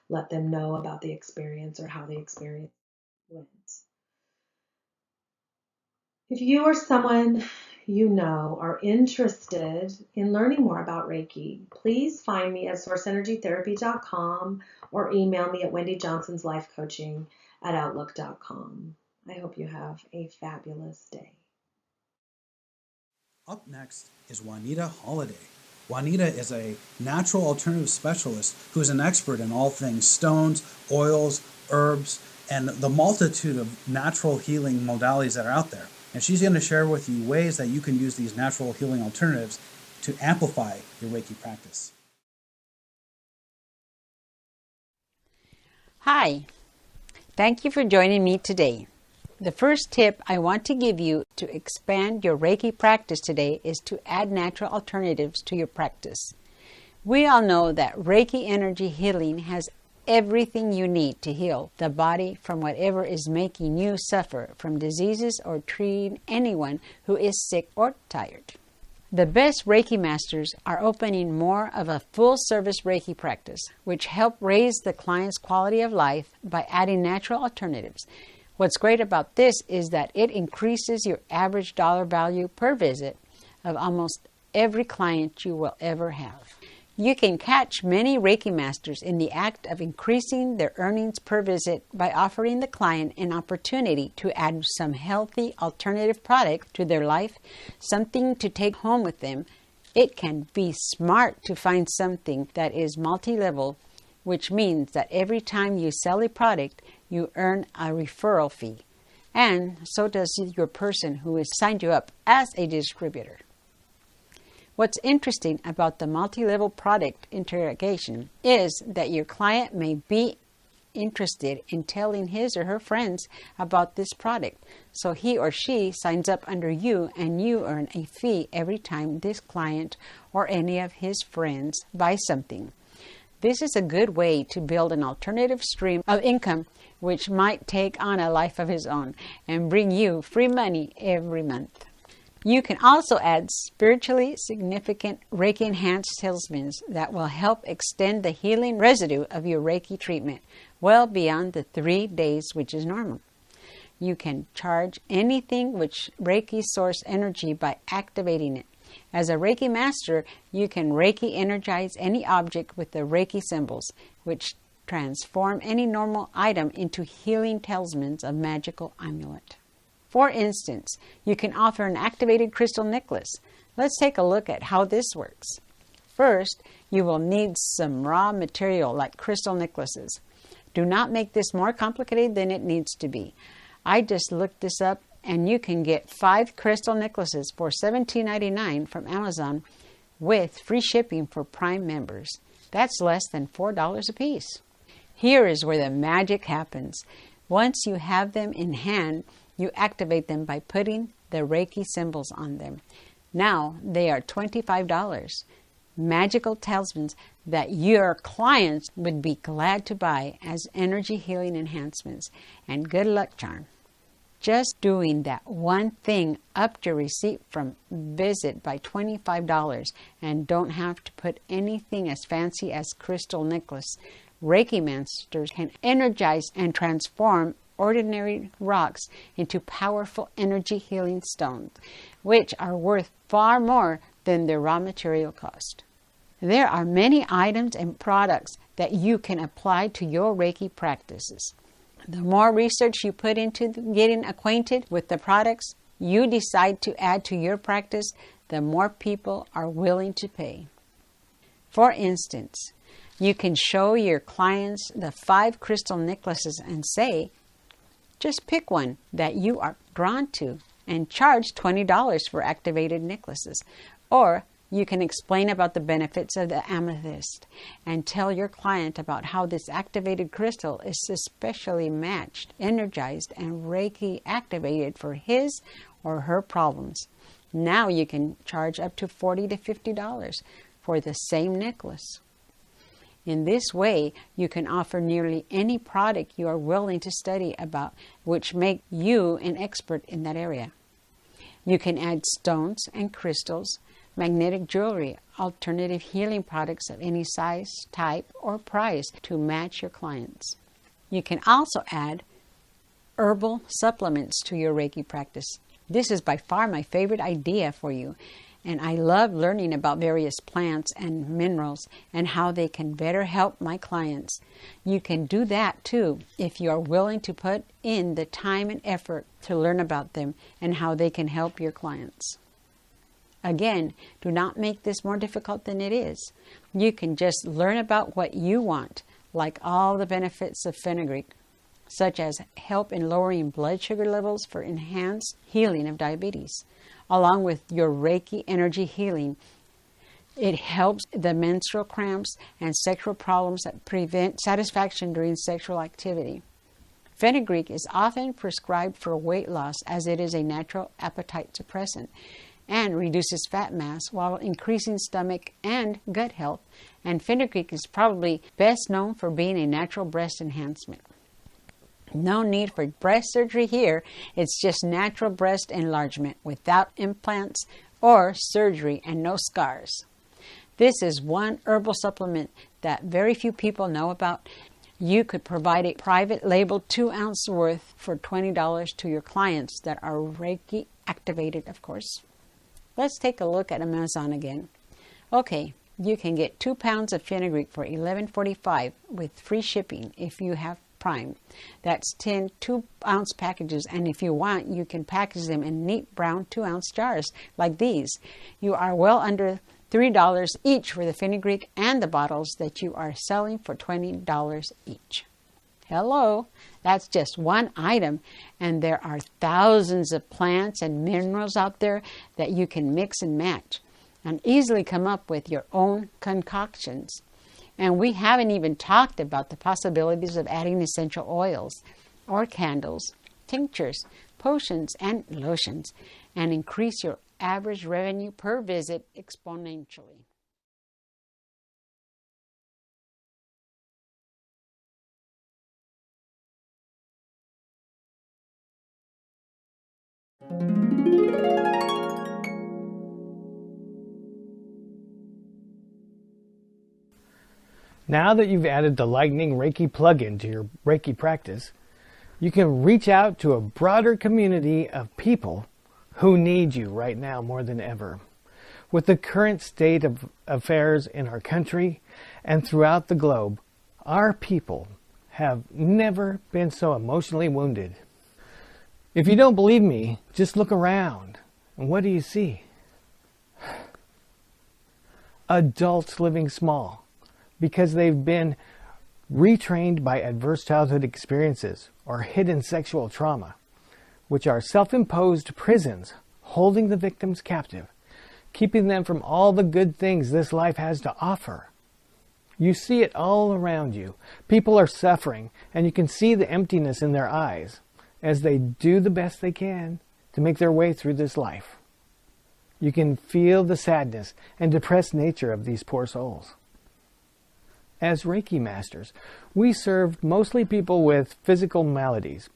let them know about the experience or how the experience went. If you or someone you know are interested in learning more about Reiki, please find me at sourceenergytherapy.com or email me at wendyjohnsonslifecoaching@outlook.com. I hope you have a fabulous day. Up next is Juanita Holiday. Juanita is a natural alternative specialist who is an expert in all things stones, oils, herbs, and the multitude of natural healing modalities that are out there. And she's going to share with you ways that you can use these natural healing alternatives to amplify your Reiki practice. Hi, thank you for joining me today. The first tip I want to give you to expand your Reiki practice today is to add natural alternatives to your practice. We all know that Reiki energy healing has everything you need to heal the body from whatever is making you suffer from diseases or treating anyone who is sick or tired. The best Reiki masters are opening more of a full-service Reiki practice, which help raise the client's quality of life by adding natural alternatives. What's great about this is that it increases your average dollar value per visit of almost every client you will ever have. You can catch many Reiki masters in the act of increasing their earnings per visit by offering the client an opportunity to add some healthy alternative product to their life, something to take home with them. It can be smart to find something that is multi-level, which means that every time you sell a product, you earn a referral fee. And so does your person who has signed you up as a distributor. What's interesting about the multi-level product interrogation is that your client may be interested in telling his or her friends about this product, so he or she signs up under you and you earn a fee every time this client or any of his friends buy something. This is a good way to build an alternative stream of income which might take on a life of its own and bring you free money every month. You can also add spiritually significant Reiki-enhanced salesmen that will help extend the healing residue of your Reiki treatment well beyond the 3 days, which is normal. You can charge anything which Reiki source energy by activating it. As a Reiki master, you can Reiki energize any object with the Reiki symbols, which transform any normal item into healing talismans of magical amulet. For instance, you can offer an activated crystal necklace. Let's take a look at how this works. First, you will need some raw material like crystal necklaces. Do not make this more complicated than it needs to be. I just looked this up, and you can get 5 crystal necklaces for $17.99 from Amazon with free shipping for Prime members. That's less than $4 a piece. Here is where the magic happens. Once you have them in hand, you activate them by putting the Reiki symbols on them. Now they are $25. Magical talismans that your clients would be glad to buy as energy healing enhancements and good luck charm. Just doing that one thing upped your receipt from visit by $25 and don't have to put anything as fancy as crystal necklace. Reiki masters can energize and transform ordinary rocks into powerful energy healing stones, which are worth far more than their raw material cost. There are many items and products that you can apply to your Reiki practices. The more research you put into getting acquainted with the products you decide to add to your practice, the more people are willing to pay. For instance, you can show your clients the 5 crystal necklaces and say, just pick one that you are drawn to and charge $20 for activated necklaces. Or you can explain about the benefits of the amethyst and tell your client about how this activated crystal is especially matched, energized, and Reiki activated for his or her problems. Now you can charge up to $40 to $50 for the same necklace. In this way, you can offer nearly any product you are willing to study about, which make you an expert in that area. You can add stones and crystals, magnetic jewelry, alternative healing products of any size, type, or price to match your clients. You can also add herbal supplements to your Reiki practice. This is by far my favorite idea for you, and I love learning about various plants and minerals and how they can better help my clients. You can do that too if you are willing to put in the time and effort to learn about them and how they can help your clients. Again, do not make this more difficult than it is. You can just learn about what you want, like all the benefits of fenugreek, such as help in lowering blood sugar levels for enhanced healing of diabetes. Along with your Reiki energy healing, it helps the menstrual cramps and sexual problems that prevent satisfaction during sexual activity. Fenugreek is often prescribed for weight loss as it is a natural appetite suppressant and reduces fat mass while increasing stomach and gut health, and fenugreek is probably best known for being a natural breast enhancement. No need for breast surgery here. It's just natural breast enlargement without implants or surgery and no scars. This is one herbal supplement that very few people know about. You could provide a private label 2-ounce worth for $20 to your clients that are Reiki activated, of course. Let's take a look at Amazon again. Okay, you can get 2 pounds of fenugreek for $11.45 with free shipping if you have Prime. That's 10 2-ounce packages, and if you want, you can package them in neat brown 2-ounce jars like these. You are well under $3 each for the fenugreek and the bottles that you are selling for $20 each. Hello, that's just one item, and there are thousands of plants and minerals out there that you can mix and match and easily come up with your own concoctions. And we haven't even talked about the possibilities of adding essential oils or candles, tinctures, potions, and lotions, and increase your average revenue per visit exponentially. Now that you've added the Lightning Reiki plugin to your Reiki practice, you can reach out to a broader community of people who need you right now more than ever. With the current state of affairs in our country and throughout the globe, our people have never been so emotionally wounded. If you don't believe me, just look around. And what do you see? Adults living small because they've been retrained by adverse childhood experiences or hidden sexual trauma, which are self-imposed prisons holding the victims captive, keeping them from all the good things this life has to offer. You see it all around you. People are suffering, and you can see the emptiness in their eyes as they do the best they can to make their way through this life. You can feel the sadness and depressed nature of these poor souls. As Reiki masters, we serve mostly people with physical maladies,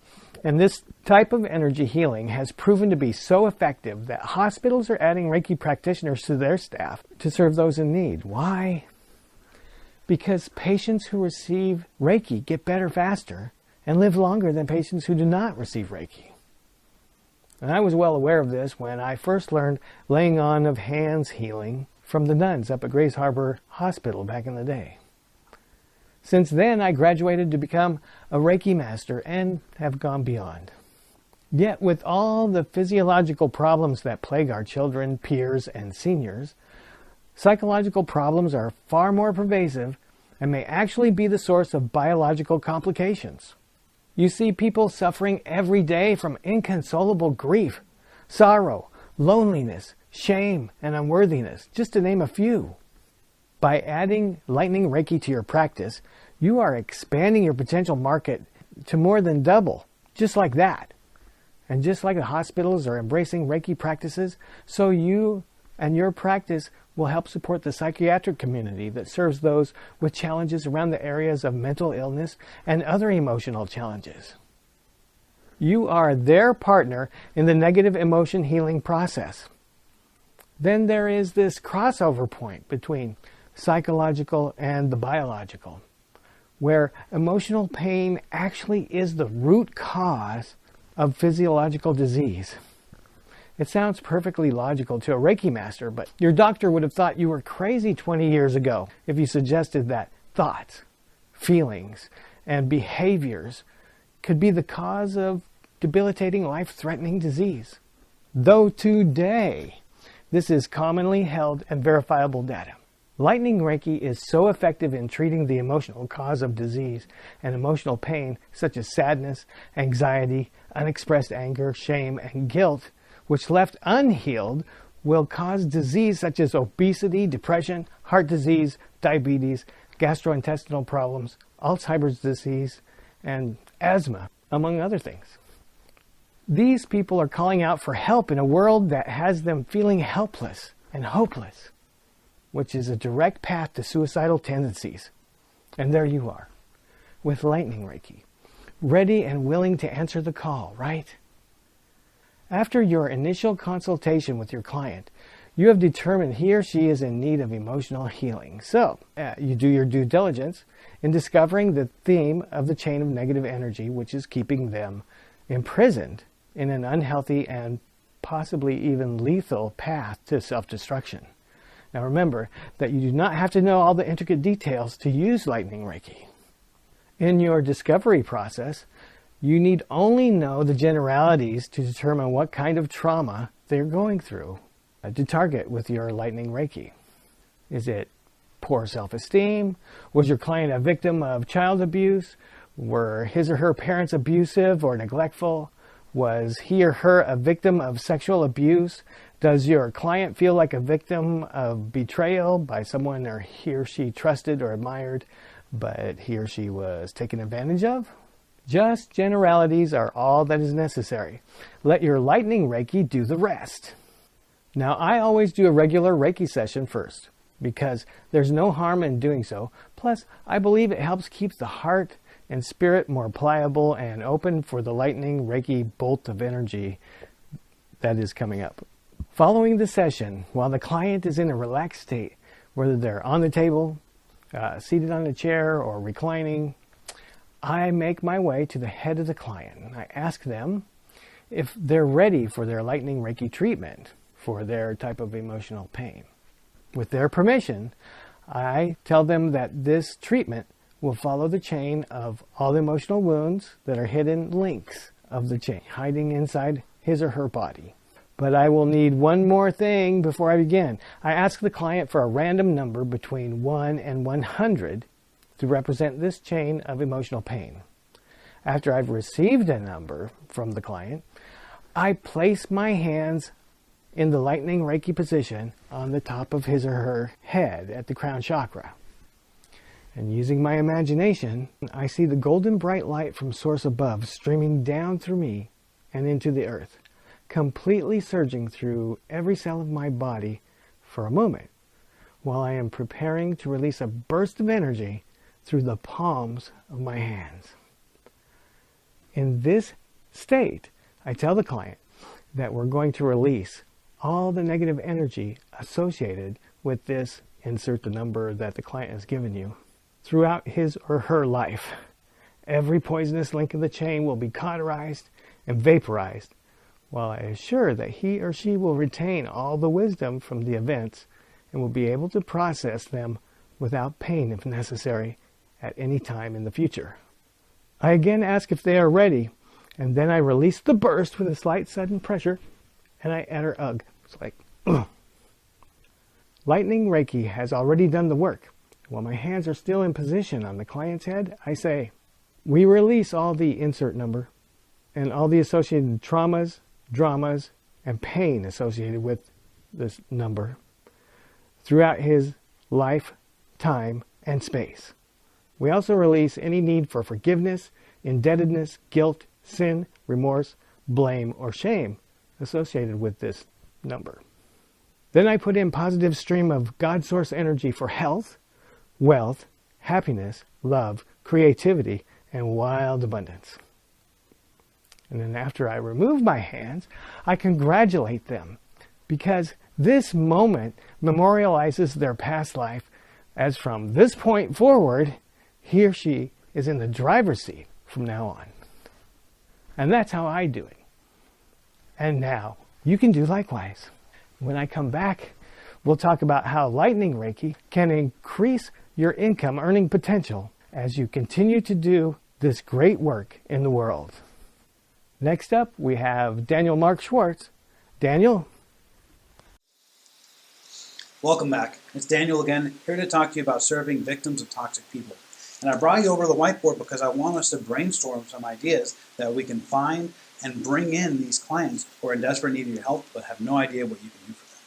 and this type of energy healing has proven to be so effective that hospitals are adding Reiki practitioners to their staff to serve those in need. Why? Because patients who receive Reiki get better faster and live longer than patients who do not receive Reiki. And I was well aware of this when I first learned laying on of hands healing from the nuns up at Grace Harbor Hospital back in the day. Since then, I graduated to become a Reiki master and have gone beyond. Yet, with all the physiological problems that plague our children, peers, and seniors, psychological problems are far more pervasive and may actually be the source of biological complications. You see people suffering every day from inconsolable grief, sorrow, loneliness, shame, and unworthiness, just to name a few. By adding Lightning Reiki to your practice, you are expanding your potential market to more than double, just like that. And just like the hospitals are embracing Reiki practices, so you and your practice will help support the psychiatric community that serves those with challenges around the areas of mental illness and other emotional challenges. You are their partner in the negative emotion healing process. Then there is this crossover point between psychological and the biological, where emotional pain actually is the root cause of physiological disease. It sounds perfectly logical to a Reiki master, but your doctor would have thought you were crazy 20 years ago if you suggested that thoughts, feelings, and behaviors could be the cause of debilitating, life-threatening disease. Though today, this is commonly held and verifiable data. Lightning Reiki is so effective in treating the emotional cause of disease and emotional pain, such as sadness, anxiety, unexpressed anger, shame, and guilt, which left unhealed will cause disease such as obesity, depression, heart disease, diabetes, gastrointestinal problems, Alzheimer's disease, and asthma, among other things. These people are calling out for help in a world that has them feeling helpless and hopeless, which is a direct path to suicidal tendencies. And there you are, with Lightning Reiki, ready and willing to answer the call, right? After your initial consultation with your client, you have determined he or she is in need of emotional healing. So, you do your due diligence in discovering the theme of the chain of negative energy, which is keeping them imprisoned in an unhealthy and possibly even lethal path to self-destruction. Now remember that you do not have to know all the intricate details to use Lightning Reiki. In your discovery process, you need only know the generalities to determine what kind of trauma they're going through to target with your Lightning Reiki. Is it poor self-esteem? Was your client a victim of child abuse? Were his or her parents abusive or neglectful? Was he or her a victim of sexual abuse? Does your client feel like a victim of betrayal by someone he or she trusted or admired, but he or she was taken advantage of? Just generalities are all that is necessary. Let your Lightning Reiki do the rest. Now, I always do a regular Reiki session first, because there's no harm in doing so. Plus, I believe it helps keep the heart and spirit more pliable and open for the Lightning Reiki bolt of energy that is coming up. Following the session, while the client is in a relaxed state, whether they're on the table, seated on a chair, or reclining, I make my way to the head of the client and I ask them if they're ready for their Lightning Reiki treatment for their type of emotional pain. With their permission, I tell them that this treatment will follow the chain of all the emotional wounds that are hidden links of the chain, hiding inside his or her body. But I will need one more thing before I begin. I ask the client for a random number between 1 and 100 to represent this chain of emotional pain. After I've received a number from the client, I place my hands in the Lightning Reiki position on the top of his or her head at the crown chakra. And using my imagination, I see the golden bright light from source above streaming down through me and into the earth, completely surging through every cell of my body for a moment, while I am preparing to release a burst of energy through the palms of my hands. In this state, I tell the client that we're going to release all the negative energy associated with this, insert the number that the client has given you, throughout his or her life. Every poisonous link of the chain will be cauterized and vaporized, while I assure that he or she will retain all the wisdom from the events and will be able to process them without pain if necessary at any time in the future. I again ask if they are ready, and then I release the burst with a slight sudden pressure, and I utter ugh. It's like, ugh. Lightning Reiki has already done the work. While my hands are still in position on the client's head, I say, we release all the insert number and all the associated traumas, dramas, and pain associated with this number throughout his life, time, and space. We also release any need for forgiveness, indebtedness, guilt, sin, remorse, blame, or shame associated with this number. Then I put in positive stream of God source energy for health, wealth, happiness, love, creativity, and wild abundance. And then after I remove my hands, I congratulate them because this moment memorializes their past life as from this point forward, he or she is in the driver's seat from now on. And that's how I do it. And now, you can do likewise. When I come back, we'll talk about how Lightning Reiki can increase your income earning potential as you continue to do this great work in the world. Next up, we have Daniel Mark Schwartz. Daniel? Welcome back. It's Daniel again, here to talk to you about serving victims of toxic people. And I brought you over to the whiteboard because I want us to brainstorm some ideas that we can find and bring in these clients who are in desperate need of your help but have no idea what you can do for them.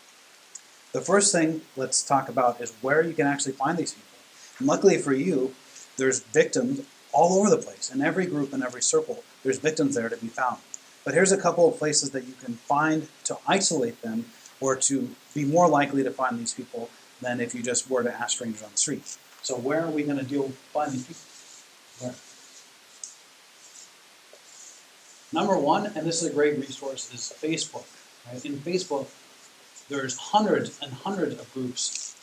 The first thing let's talk about is where you can actually find these people. And luckily for you, there's victims all over the place. In every group and every circle, there's victims there to be found. But here's a couple of places that you can find to isolate them or to be more likely to find these people than if you just were to ask strangers on the street. So where are we going to find these people? Where? Number one, and this is a great resource, is Facebook. Right? In Facebook, there's hundreds and hundreds of groups.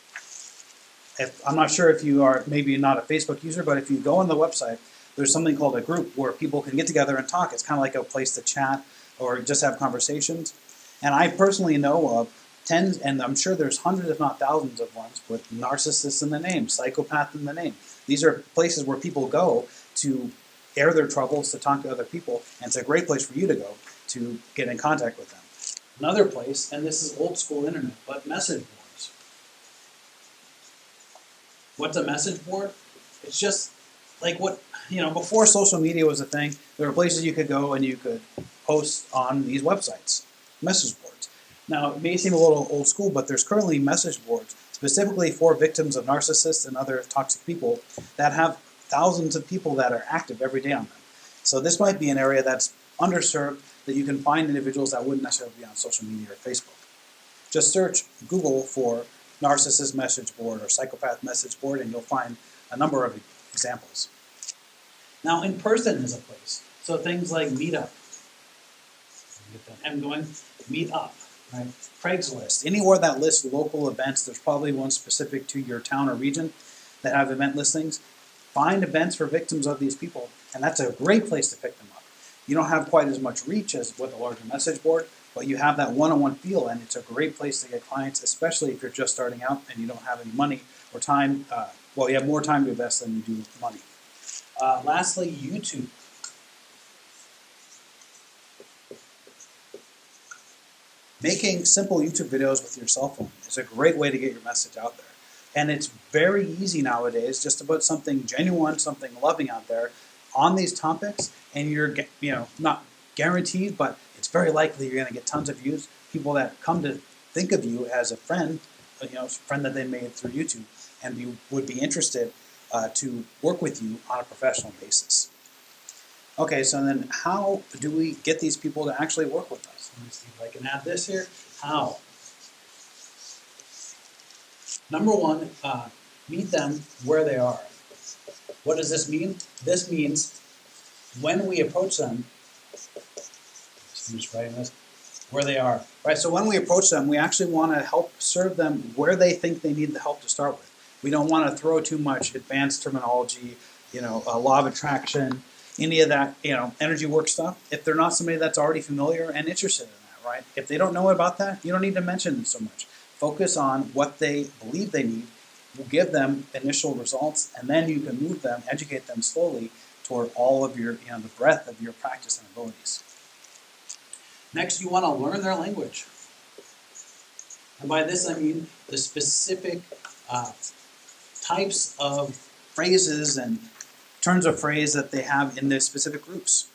I'm not sure if you are maybe not a Facebook user, but if you go on the website, there's something called a group where people can get together and talk. It's kind of like a place to chat or just have conversations. And I personally know of tens, and I'm sure there's hundreds if not thousands of ones with narcissists in the name, psychopath in the name. These are places where people go to air their troubles, to talk to other people, and it's a great place for you to go to get in contact with them. Another place, and this is old school internet, but message boards. What's a message board? It's just like before social media was a thing, there were places you could go and you could post on these websites, message boards. Now, it may seem a little old school, but there's currently message boards specifically for victims of narcissists and other toxic people that have thousands of people that are active every day on them. So this might be an area that's underserved, that you can find individuals that wouldn't necessarily be on social media or Facebook. Just search Google for narcissist message board or psychopath message board, and you'll find a number of examples. Now, in person is a place. So things like Meetup. Get that M going. Meetup. Right? Craigslist. Anywhere that lists local events, there's probably one specific to your town or region that have event listings. Find events for victims of these people, and that's a great place to pick them up. You don't have quite as much reach as with a larger message board, but you have that one-on-one feel, and it's a great place to get clients, especially if you're just starting out and you don't have any money or time. You have more time to invest than you do money. Lastly, YouTube. Making simple YouTube videos with your cell phone is a great way to get your message out there. And it's very easy nowadays just to put something genuine, something loving out there on these topics, and you're not guaranteed, but it's very likely you're going to get tons of views, people that come to think of you as a friend, a friend that they made through YouTube, and would be interested to work with you on a professional basis. Okay, so then how do we get these people to actually work with us? Let me see if I can add this here. How? Number one, meet them where they are. What does this mean? This means when we approach them, I'm just writing this, where they are. Right, so when we approach them, we actually want to help serve them where they think they need the help to start with. We don't want to throw too much advanced terminology, law of attraction, any of that, energy work stuff, if they're not somebody that's already familiar and interested in that, right? If they don't know about that, you don't need to mention it so much. Focus on what they believe they need. We'll give them initial results, and then you can move them, educate them slowly toward all of your, the breadth of your practice and abilities. Next, you want to learn their language. And by this, I mean the specific types of phrases and turns of phrase that they have in their specific groups.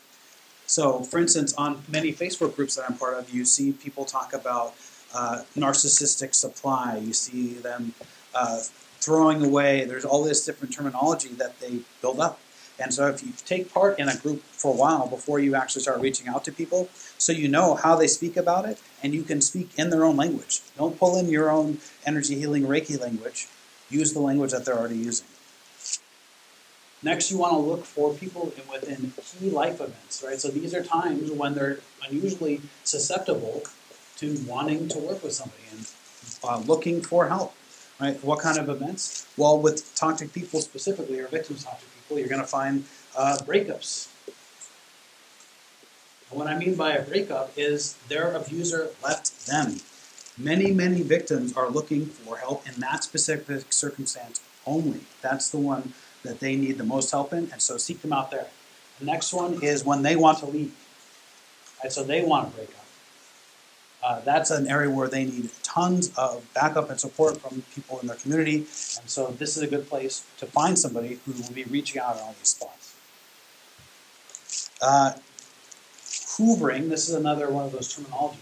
So, for instance, on many Facebook groups that I'm part of, you see people talk about narcissistic supply. You see them throwing away. There's all this different terminology that they build up. And so if you take part in a group for a while before you actually start reaching out to people, so you know how they speak about it, and you can speak in their own language. Don't pull in your own energy healing Reiki language. Use the language that they're already using. Next, you want to look for people within key life events, right? So these are times when they're unusually susceptible to wanting to work with somebody and looking for help, right? What kind of events? Well, with toxic people specifically, or victims of toxic people, you're going to find breakups. And what I mean by a breakup is their abuser left them. Many, many victims are looking for help in that specific circumstance only. That's the one that they need the most help in, and so seek them out there. The next one is when they want to leave. Right, so they want to break up. That's an area where they need tons of backup and support from people in their community, and so this is a good place to find somebody who will be reaching out in all these spots. Hoovering, this is another one of those terminologies.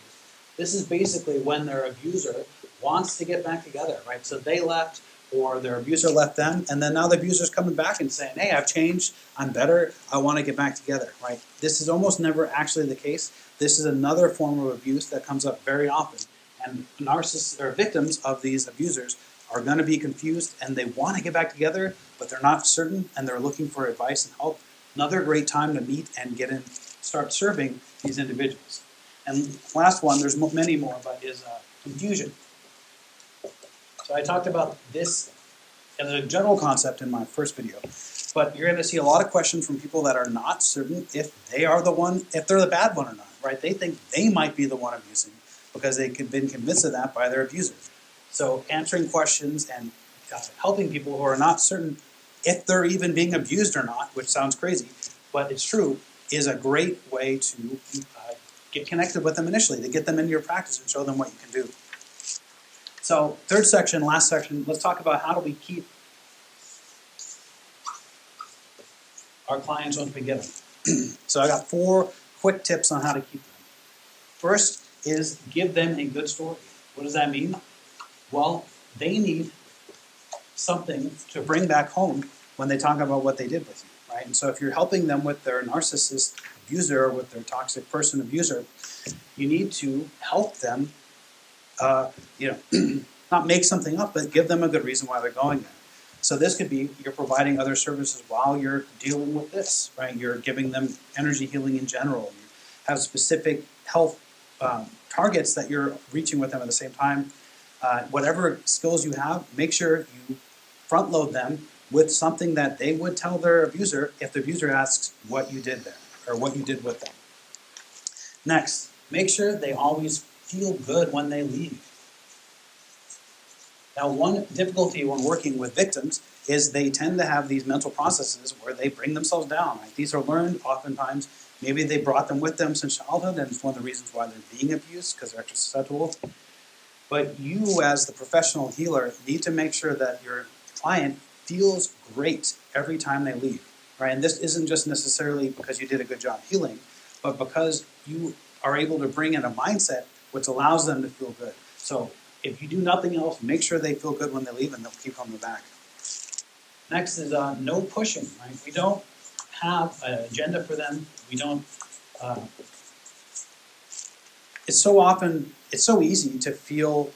This is basically when their abuser wants to get back together, right? So they left, or their abuser left them, and then now the abuser's coming back and saying, hey, I've changed, I'm better, I want to get back together, right? This is almost never actually the case. This is another form of abuse that comes up very often. And narcissists or victims of these abusers are going to be confused, and they want to get back together, but they're not certain, and they're looking for advice and help. Another great time to meet and start serving these individuals. And last one, there's many more, but is confusion. So I talked about this as a general concept in my first video, but you're going to see a lot of questions from people that are not certain if they are the one, if they're the bad one or not, right? They think they might be the one abusing because they've been convinced of that by their abuser. So answering questions and helping people who are not certain if they're even being abused or not, which sounds crazy, but it's true, is a great way to get connected with them initially, to get them into your practice and show them what you can do. So third section, last section, let's talk about how do we keep our clients once we get them. So I got 4 quick tips on how to keep them. First is give them a good story. What does that mean? Well, they need something to bring back home when they talk about what they did with you, right? And so if you're helping them with their narcissist abuser or with their toxic person abuser, you need to help them, not make something up, but give them a good reason why they're going there. So this could be you're providing other services while you're dealing with this, right? You're giving them energy healing in general. You have specific health targets that you're reaching with them at the same time. Whatever skills you have, make sure you front load them with something that they would tell their abuser if the abuser asks what you did there or what you did with them. Next, make sure they always feel good when they leave. Now, one difficulty when working with victims is they tend to have these mental processes where they bring themselves down. Right? These are learned oftentimes. Maybe they brought them with them since childhood, and it's one of the reasons why they're being abused, because they're extra susceptible. But you, as the professional healer, need to make sure that your client feels great every time they leave. Right? And this isn't just necessarily because you did a good job healing, but because you are able to bring in a mindset which allows them to feel good. So if you do nothing else, make sure they feel good when they leave, and they'll keep coming back. Next is no pushing. Right? We don't have an agenda for them. We don't. It's so easy to feel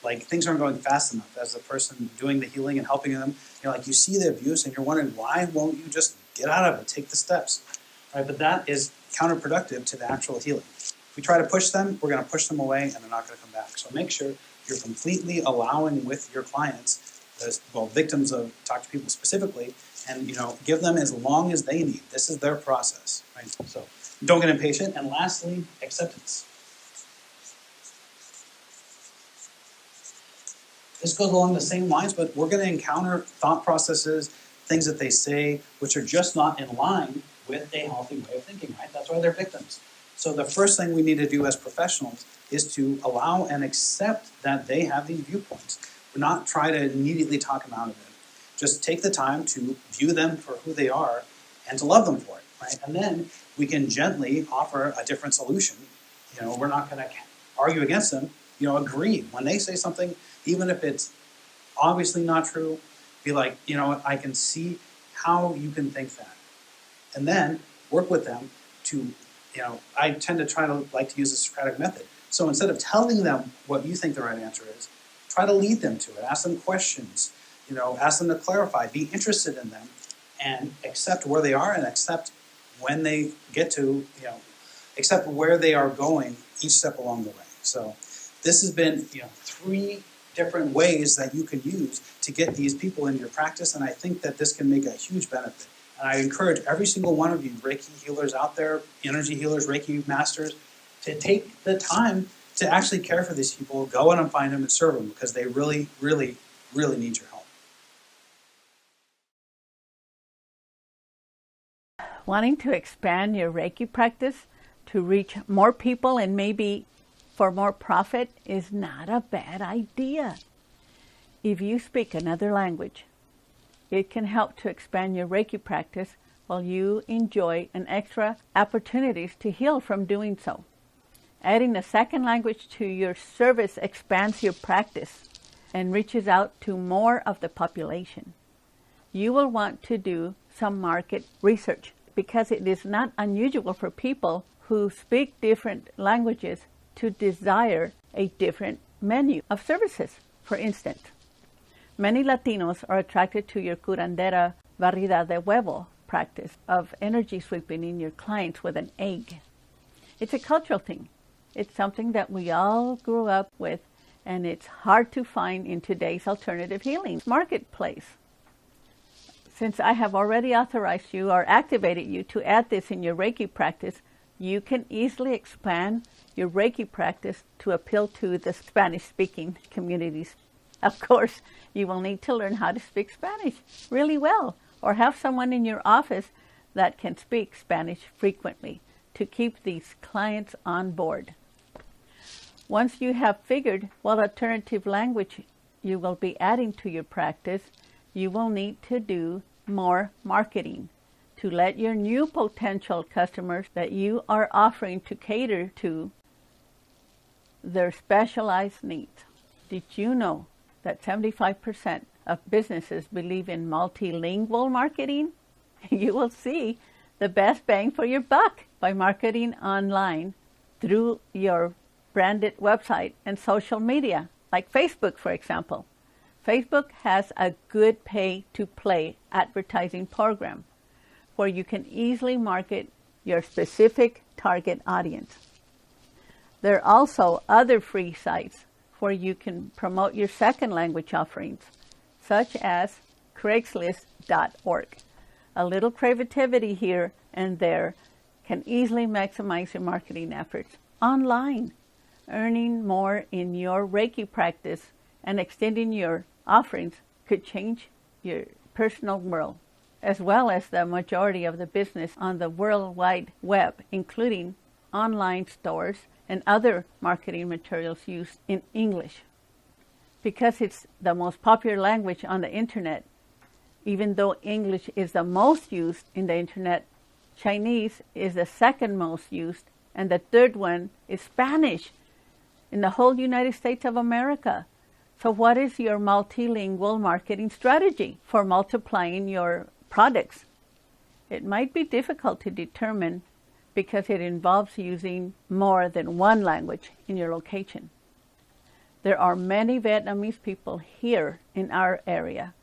like things aren't going fast enough as the person doing the healing and helping them. You see the abuse and you're wondering, why won't you just get out of it, take the steps, right? But that is counterproductive to the actual healing. If we try to push them, we're going to push them away and they're not going to come back. So make sure you're completely allowing with your clients, victims of toxic people specifically, and give them as long as they need. This is their process, right? So don't get impatient. And lastly, acceptance. This goes along the same lines, but we're going to encounter thought processes, things that they say, which are just not in line with a healthy way of thinking, right? That's why they're victims. So the first thing we need to do as professionals is to allow and accept that they have these viewpoints. Not try to immediately talk them out of it. Just take the time to view them for who they are and to love them for it, right? And then we can gently offer a different solution. We're not going to argue against them. Agree. When they say something, even if it's obviously not true, be like, I can see how you can think that. And then work with them to, I tend to like to use the Socratic method. So instead of telling them what you think the right answer is, try to lead them to it. Ask them questions, ask them to clarify, be interested in them, and accept where they are and accept when they get to, accept where they are going each step along the way. So this has been, 3 different ways that you can use to get these people into your practice, and I think that this can make a huge benefit. And I encourage every single one of you Reiki healers out there, energy healers, Reiki masters, to take the time to actually care for these people, go out and find them and serve them, because they really, really, really need your help. Wanting to expand your Reiki practice to reach more people and maybe for more profit is not a bad idea. If you speak another language, it can help to expand your Reiki practice while you enjoy an extra opportunities to heal from doing so. Adding a second language to your service expands your practice and reaches out to more of the population. You will want to do some market research because it is not unusual for people who speak different languages to desire a different menu of services. For instance, many Latinos are attracted to your curandera barrida de huevo practice of energy sweeping in your clients with an egg. It's a cultural thing. It's something that we all grew up with, and it's hard to find in today's alternative healing marketplace. Since I have already authorized you or activated you to add this in your Reiki practice, you can easily expand your Reiki practice to appeal to the Spanish-speaking communities. Of course, you will need to learn how to speak Spanish really well, or have someone in your office that can speak Spanish frequently to keep these clients on board. Once you have figured what alternative language you will be adding to your practice, you will need to do more marketing to let your new potential customers that you are offering to cater to their specialized needs. Did you know that 75% of businesses believe in multilingual marketing? You will see the best bang for your buck by marketing online through your branded website and social media, like Facebook, for example. Facebook has a good pay-to-play advertising program where you can easily market your specific target audience. There are also other free sites where you can promote your second language offerings, such as Craigslist.org. A little creativity here and there can easily maximize your marketing efforts online. Earning more in your Reiki practice and extending your offerings could change your personal world, as well as the majority of the business on the World Wide Web, including online stores and other marketing materials used in English. Because it's the most popular language on the internet, even though English is the most used in the internet, Chinese is the second most used, and the third one is Spanish in the whole United States of America. So what is your multilingual marketing strategy for multiplying your products? It might be difficult to determine because it involves using more than one language in your location. There are many Vietnamese people here in our area,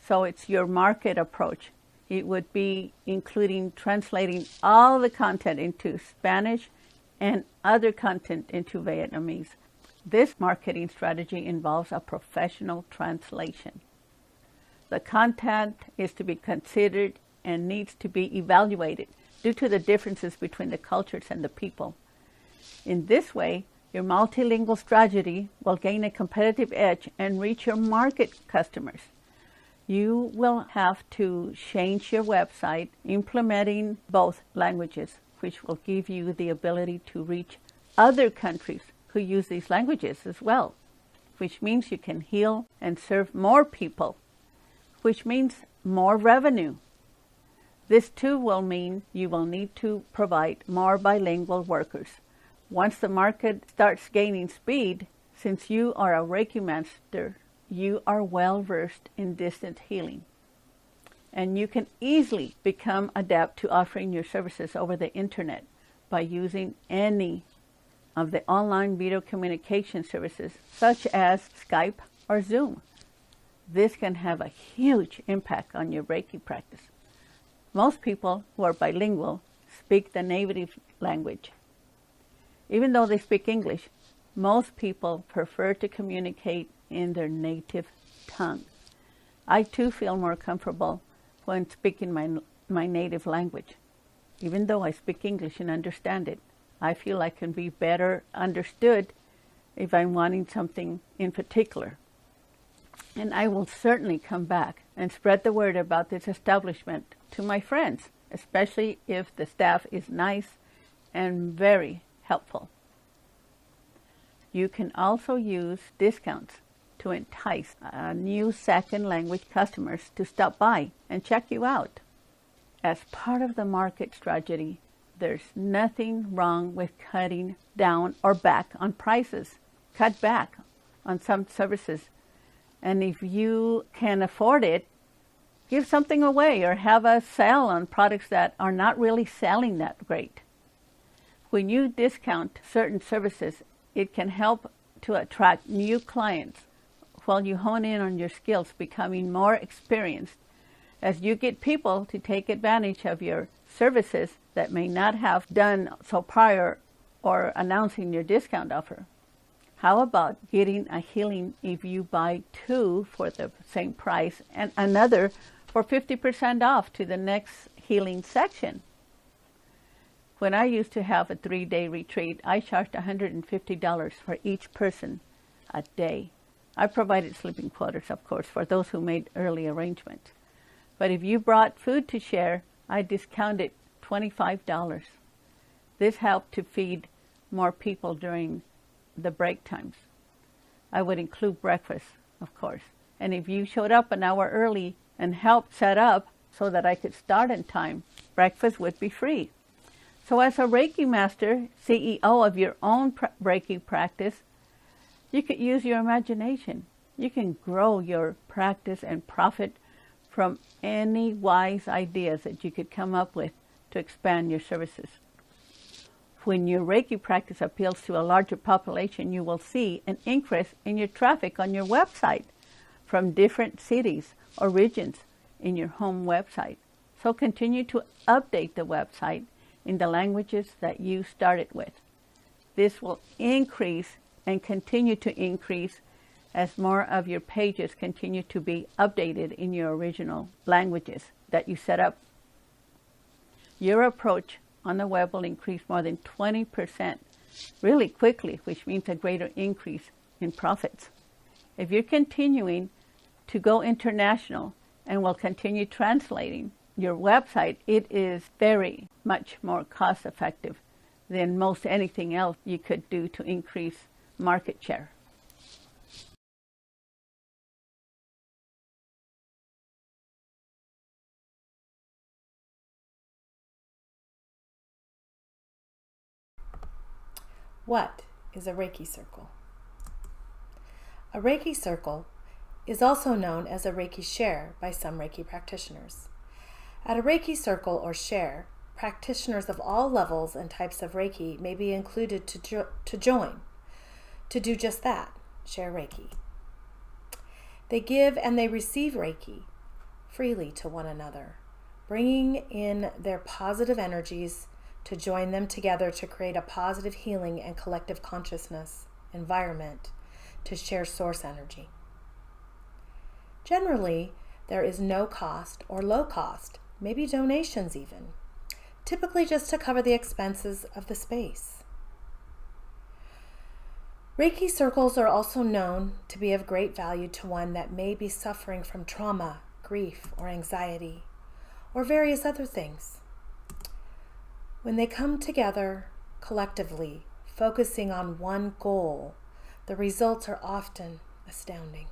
so it's your market approach. It would be including translating all the content into Spanish and other content into Vietnamese. This marketing strategy involves a professional translation. The content is to be considered and needs to be evaluated due to the differences between the cultures and the people. In this way, your multilingual strategy will gain a competitive edge and reach your market customers. You will have to change your website, implementing both languages, which will give you the ability to reach other countries who use these languages as well, which means you can heal and serve more people, which means more revenue. This too will mean you will need to provide more bilingual workers. Once the market starts gaining speed, since you are a Reiki master, you are well versed in distant healing. And you can easily become adept to offering your services over the internet by using any of the online video communication services such as Skype or Zoom. This can have a huge impact on your Reiki practice. Most people who are bilingual speak the native language. Even though they speak English, most people prefer to communicate in their native tongue. I too feel more comfortable when speaking my my native language. Even though I speak English and understand it, I feel I can be better understood if I'm wanting something in particular. And I will certainly come back and spread the word about this establishment to my friends, especially if the staff is nice and very helpful. You can also use discounts to entice new second language customers to stop by and check you out. As part of the market strategy, there's nothing wrong with cutting down or back on prices. Cut back on some services. And if you can afford it, give something away or have a sale on products that are not really selling that great. When you discount certain services, it can help to attract new clients while you hone in on your skills, becoming more experienced as you get people to take advantage of your services that may not have done so prior or announcing your discount offer. How about getting a healing if you buy 2 for the same price and another for 50% off to the next healing section? When I used to have a 3-day retreat, I charged $150 for each person a day. I provided sleeping quarters, of course, for those who made early arrangements. But if you brought food to share, I discounted $25. This helped to feed more people during the break times. I would include breakfast, of course. And if you showed up an hour early and helped set up so that I could start in time, breakfast would be free. So as a Reiki master, CEO of your own Reiki practice, you could use your imagination. You can grow your practice and profit from any wise ideas that you could come up with to expand your services. When your Reiki practice appeals to a larger population, you will see an increase in your traffic on your website from different cities or regions in your home website. So continue to update the website in the languages that you started with. This will increase and continue to increase as more of your pages continue to be updated in your original languages that you set up. Your approach on the web will increase more than 20% really quickly, which means a greater increase in profits. If you're continuing to go international and will continue translating your website, it is very much more cost effective than most anything else you could do to increase market share. What is a Reiki circle? A Reiki circle is also known as a Reiki share by some Reiki practitioners. At a Reiki circle or share, practitioners of all levels and types of Reiki may be included to join, to do just that, share Reiki. They give and they receive Reiki freely to one another, bringing in their positive energies to join them together to create a positive healing and collective consciousness environment to share source energy. Generally, there is no cost or low cost, maybe donations even, typically just to cover the expenses of the space. Reiki circles are also known to be of great value to one that may be suffering from trauma, grief, or anxiety, or various other things. When they come together collectively, focusing on one goal, the results are often astounding.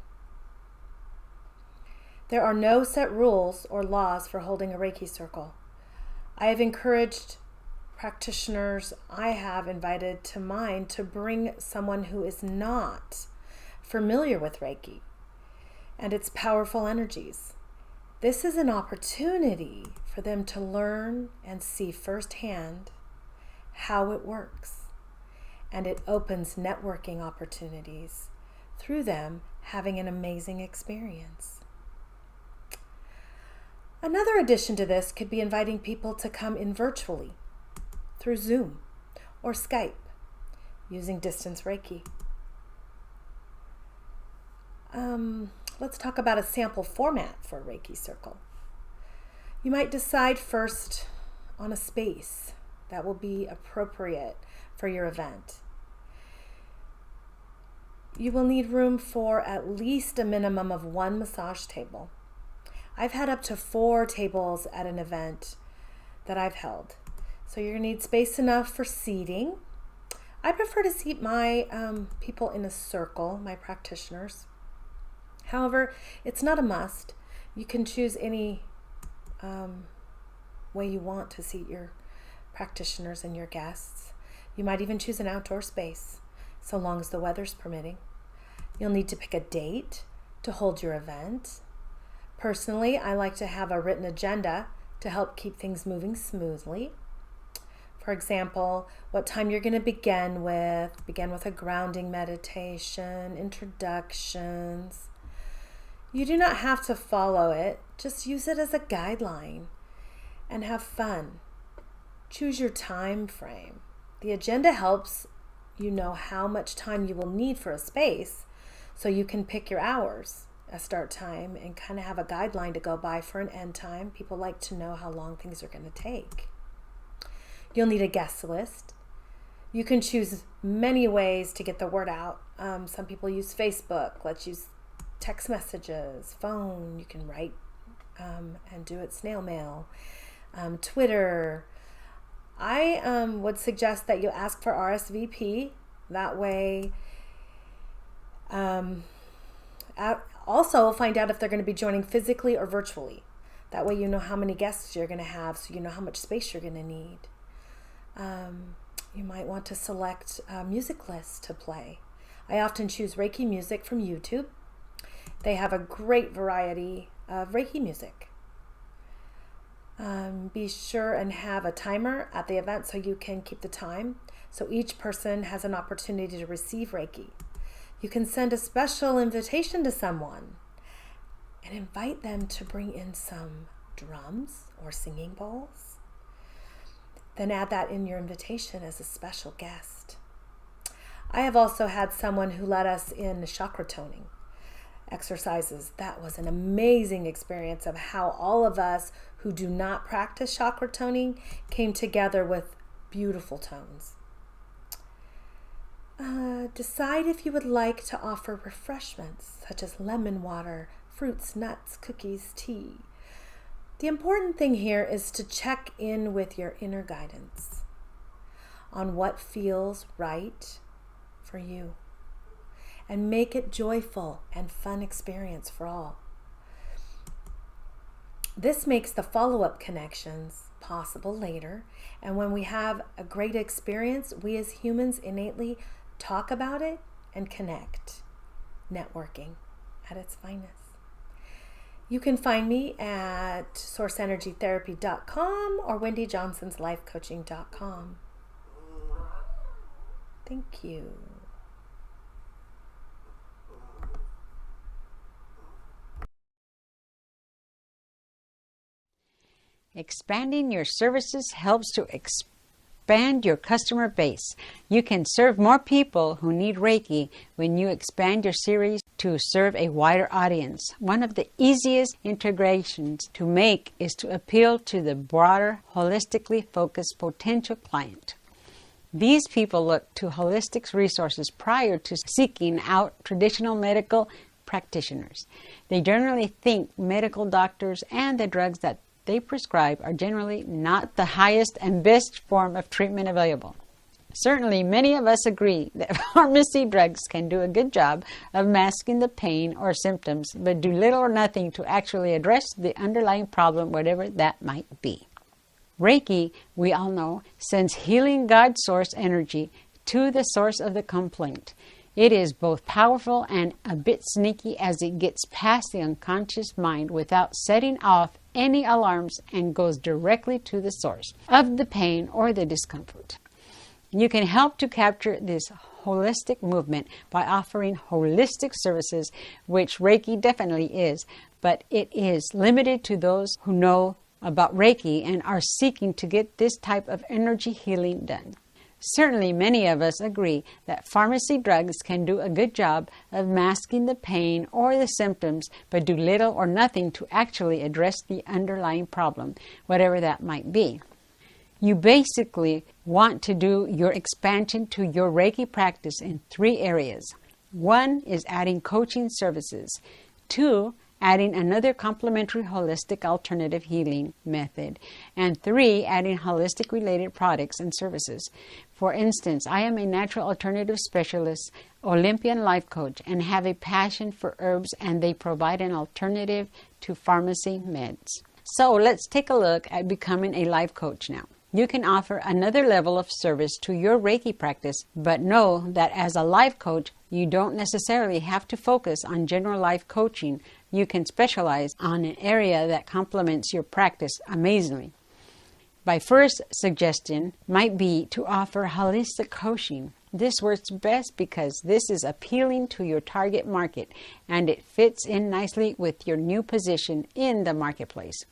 There are no set rules or laws for holding a Reiki circle. I have encouraged practitioners I have invited to mine to bring someone who is not familiar with Reiki and its powerful energies. This is an opportunity for them to learn and see firsthand how it works, and it opens networking opportunities through them having an amazing experience. Another addition to this could be inviting people to come in virtually through Zoom or Skype using distance Reiki. Let's talk about a sample format for a Reiki circle. You might decide first on a space that will be appropriate for your event. You will need room for at least a minimum of 1 massage table. I've had up to 4 tables at an event that I've held. So you're going to need space enough for seating. I prefer to seat my people in a circle, my practitioners. However, it's not a must. You can choose any way you want to seat your practitioners and your guests. You might even choose an outdoor space, so long as the weather's permitting. You'll need to pick a date to hold your event. Personally, I like to have a written agenda to help keep things moving smoothly. For example, what time you're going to begin with a grounding meditation, introductions. You do not have to follow it, just use it as a guideline and have fun. Choose your time frame. The agenda helps you know how much time you will need for a space, so you can pick your hours, a start time, and kind of have a guideline to go by for an end time. People like to know how long things are going to take. You'll need a guest list. You can choose many ways to get the word out. Some people use Facebook. Let's use text messages, phone. You can write and do it snail mail. Twitter. I would suggest that you ask for RSVP. That way, also find out if they're going to be joining physically or virtually. That way you know how many guests you're going to have, so you know how much space you're going to need. You might want to select a music list to play. I often choose Reiki music from YouTube. They have a great variety of Reiki music. Be sure and have a timer at the event so you can keep the time, so each person has an opportunity to receive Reiki. You can send a special invitation to someone and invite them to bring in some drums or singing bowls. Then add that in your invitation as a special guest. I have also had someone who led us in chakra toning exercises. That was an amazing experience of how all of us who do not practice chakra toning came together with beautiful tones. Decide if you would like to offer refreshments such as lemon water, fruits, nuts, cookies, tea. The important thing here is to check in with your inner guidance on what feels right for you and make it joyful and fun experience for all. This makes the follow-up connections possible later, and when we have a great experience, we as humans innately talk about it and connect. Networking at its finest. You can find me at sourceenergytherapy.com or wendyjohnsonslifecoaching.com. Thank you. Expanding your services helps to expand your customer base. You can serve more people who need Reiki when you expand your series to serve a wider audience. One of the easiest integrations to make is to appeal to the broader, holistically focused potential client. These people look to holistic resources prior to seeking out traditional medical practitioners. They generally think medical doctors and the drugs that they prescribe are generally not the highest and best form of treatment available. Certainly, many of us agree that pharmacy drugs can do a good job of masking the pain or symptoms, but do little or nothing to actually address the underlying problem, whatever that might be. Reiki, we all know, sends healing God source energy to the source of the complaint. It is both powerful and a bit sneaky as it gets past the unconscious mind without setting off any alarms and goes directly to the source of the pain or the discomfort. You can help to capture this holistic movement by offering holistic services, which Reiki definitely is, but it is limited to those who know about Reiki and are seeking to get this type of energy healing done. Certainly, many of us agree that pharmacy drugs can do a good job of masking the pain or the symptoms, but do little or nothing to actually address the underlying problem, whatever that might be. You basically want to do your expansion to your Reiki practice in 3 areas. 1 is adding coaching services. 2, adding another complementary holistic alternative healing method. And 3, adding holistic related products and services. For instance, I am a natural alternative specialist, Olympian life coach, and have a passion for herbs, and they provide an alternative to pharmacy meds. So let's take a look at becoming a life coach now. You can offer another level of service to your Reiki practice, but know that as a life coach, you don't necessarily have to focus on general life coaching. You can specialize on an area that complements your practice amazingly. My first suggestion might be to offer holistic coaching. This works best because this is appealing to your target market, and it fits in nicely with your new position in the marketplace.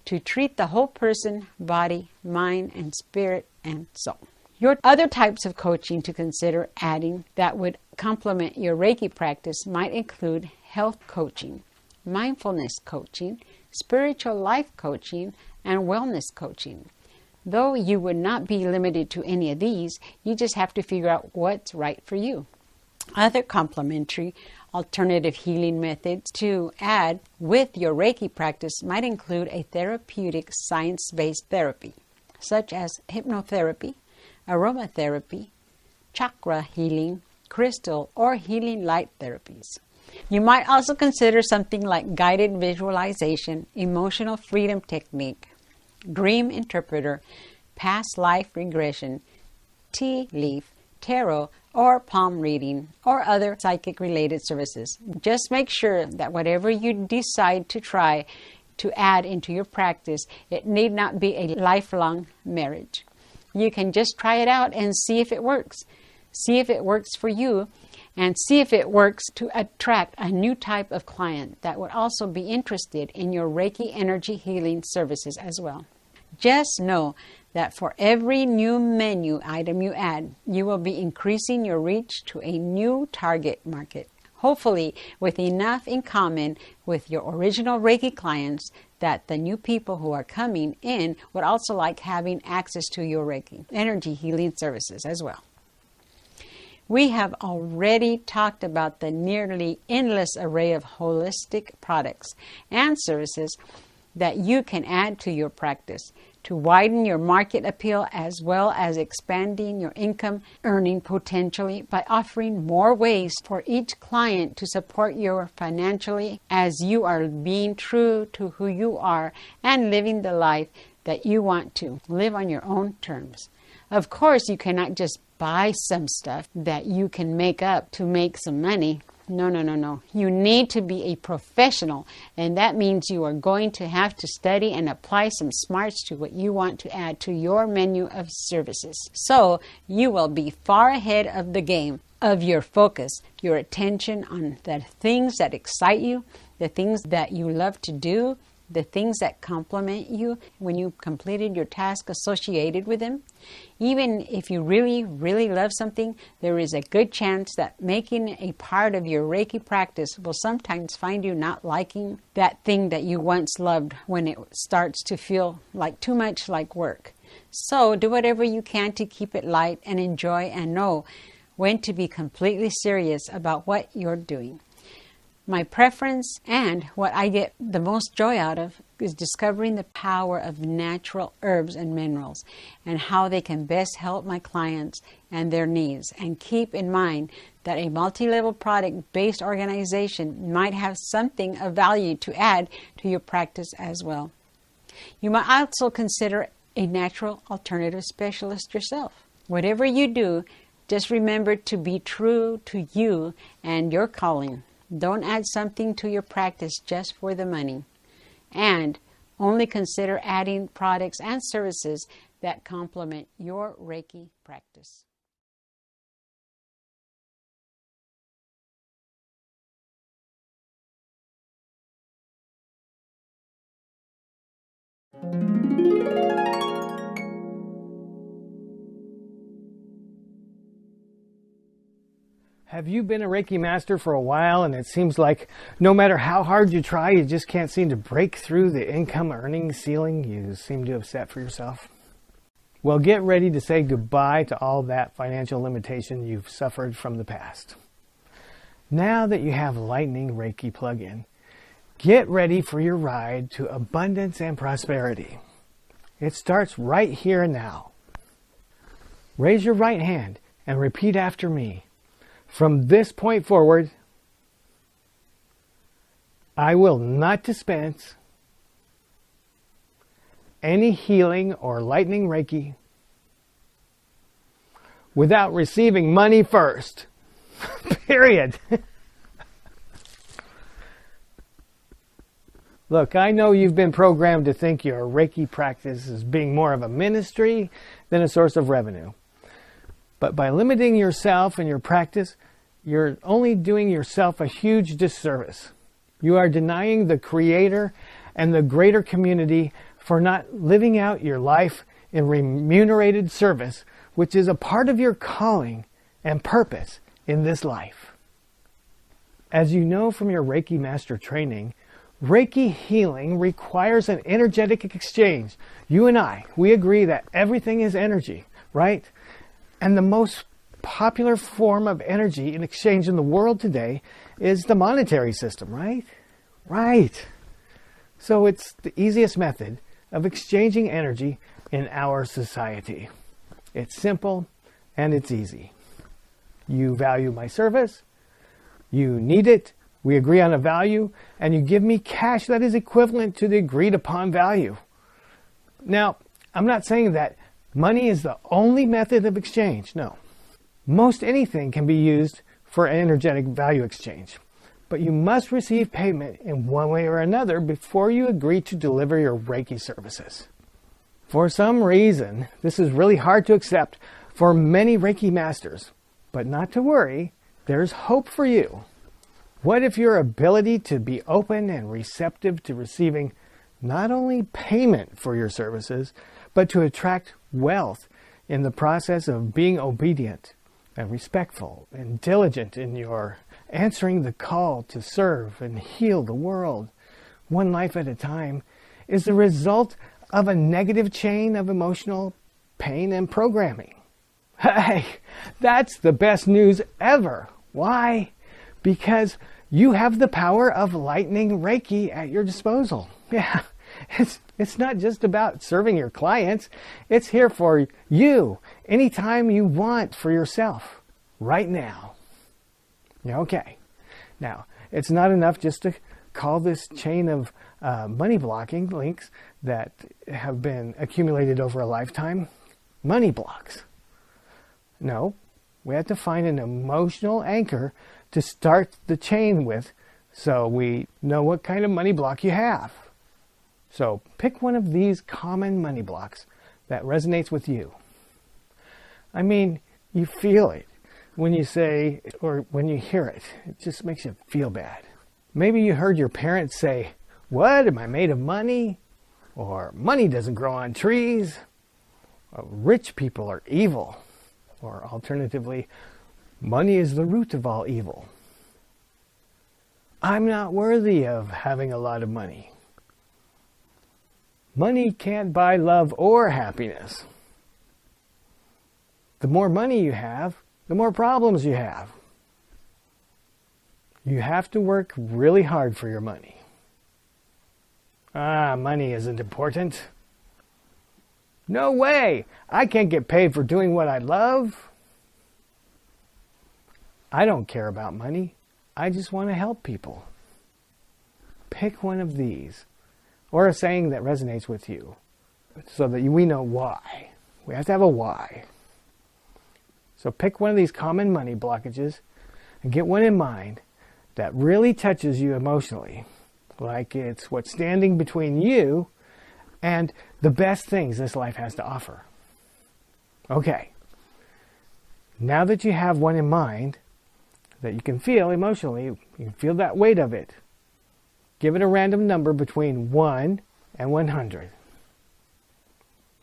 To treat the whole person, body, mind, and spirit, and soul. Your other types of coaching to consider adding that would complement your Reiki practice might include health coaching, mindfulness coaching, spiritual life coaching, and wellness coaching. Though you would not be limited to any of these, you just have to figure out what's right for you. Other complementary alternative healing methods to add with your Reiki practice might include a therapeutic science-based therapy, such as hypnotherapy, aromatherapy, chakra healing, crystal, or healing light therapies. You might also consider something like guided visualization, emotional freedom technique, dream interpreter, past life regression, tea leaf, tarot, or palm reading, or other psychic-related services. Just make sure that whatever you decide to try to add into your practice, it need not be a lifelong marriage. You can just try it out and see if it works. See if it works for you, and see if it works to attract a new type of client that would also be interested in your Reiki energy healing services as well. Just know that for every new menu item you add, you will be increasing your reach to a new target market, hopefully with enough in common with your original Reiki clients that the new people who are coming in would also like having access to your Reiki energy healing services as well. We have already talked about the nearly endless array of holistic products and services that you can add to your practice to widen your market appeal, as well as expanding your income earning potentially by offering more ways for each client to support you financially as you are being true to who you are and living the life that you want to live on your own terms. Of course, you cannot just buy some stuff that you can make up to make some money. No. You need to be a professional, and that means you are going to have to study and apply some smarts to what you want to add to your menu of services. So you will be far ahead of the game of your focus, your attention on the things that excite you, the things that you love to do, the things that complement you when you completed your task associated with them. Even if you really, really love something, there is a good chance that making a part of your Reiki practice will sometimes find you not liking that thing that you once loved when it starts to feel like too much like work. So do whatever you can to keep it light and enjoy, and know when to be completely serious about what you're doing. My preference and what I get the most joy out of is discovering the power of natural herbs and minerals and how they can best help my clients and their needs. And keep in mind that a multi-level product-based organization might have something of value to add to your practice as well. You might also consider a natural alternative specialist yourself. Whatever you do, just remember to be true to you and your calling. Don't add something to your practice just for the money. And only consider adding products and services that complement your Reiki practice. Have you been a Reiki master for a while and it seems like no matter how hard you try, you just can't seem to break through the income earning ceiling you seem to have set for yourself? Well, get ready to say goodbye to all that financial limitation you've suffered from the past. Now that you have Lightning Reiki plug-in, get ready for your ride to abundance and prosperity. It starts right here and now. Raise your right hand and repeat after me. From this point forward, I will not dispense any healing or lightning Reiki without receiving money first. Period. Look, I know you've been programmed to think your Reiki practice as being more of a ministry than a source of revenue. But by limiting yourself and your practice, you're only doing yourself a huge disservice. You are denying the Creator and the greater community for not living out your life in remunerated service, which is a part of your calling and purpose in this life. As you know from your Reiki Master training, Reiki healing requires an energetic exchange. You and I, we agree that everything is energy, right? And the most popular form of energy in exchange in the world today is the monetary system, right? Right. So it's the easiest method of exchanging energy in our society. It's simple and it's easy. You value my service, you need it, we agree on a value, and you give me cash that is equivalent to the agreed upon value. Now, I'm not saying that money is the only method of exchange, no. Most anything can be used for an energetic value exchange, but you must receive payment in one way or another before you agree to deliver your Reiki services. For some reason, this is really hard to accept for many Reiki masters, but not to worry, there's hope for you. What if your ability to be open and receptive to receiving not only payment for your services, but to attract wealth in the process of being obedient and respectful and diligent in your answering the call to serve and heal the world, one life at a time, is the result of a negative chain of emotional pain and programming. Hey, that's the best news ever. Why? Because you have the power of Lightning Reiki at your disposal. Yeah, it's not just about serving your clients. It's here for you anytime you want for yourself, right now. Okay. Now, it's not enough just to call this chain of money blocking links that have been accumulated over a lifetime money blocks. No, we have to find an emotional anchor to start the chain with so we know what kind of money block you have. So pick one of these common money blocks that resonates with you. I mean, you feel it when you say or when you hear it. It just makes you feel bad. Maybe you heard your parents say, "What, am I made of money?" Or "Money doesn't grow on trees." Or, "Rich people are evil." Or alternatively, "Money is the root of all evil." "I'm not worthy of having a lot of money." "Money can't buy love or happiness." The more money you have, the more problems you have. You have to work really hard for your money. Money isn't important. No way! I can't get paid for doing what I love. I don't care about money. I just want to help people. Pick one of these, or a saying that resonates with you, so that we know why. We have to have a why. So pick one of these common money blockages and get one in mind that really touches you emotionally, like it's what's standing between you and the best things this life has to offer. Okay. Now that you have one in mind that you can feel emotionally, you can feel that weight of it, give it a random number between 1 and 100.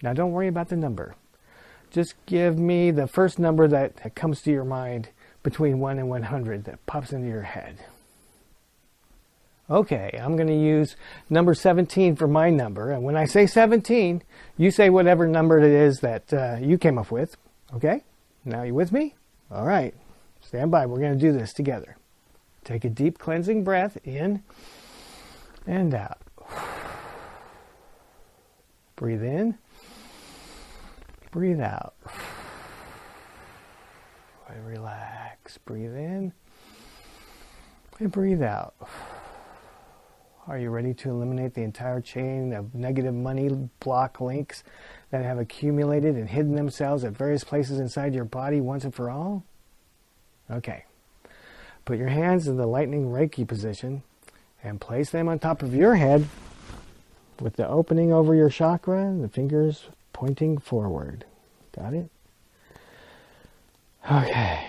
Now don't worry about the number. Just give me the first number that comes to your mind between 1 and 100 that pops into your head. Okay, I'm going to use number 17 for my number. And when I say 17, you say whatever number it is that you came up with. Okay? Now you with me? All right. Stand by. We're going to do this together. Take a deep cleansing breath in and out. Breathe in. Breathe out. And relax. Breathe in and breathe out. Are you ready to eliminate the entire chain of negative money block links that have accumulated and hidden themselves at various places inside your body once and for all? Okay. Put your hands in the Lightning Reiki position and place them on top of your head with the opening over your chakra and the fingers pointing forward. Got it? Okay.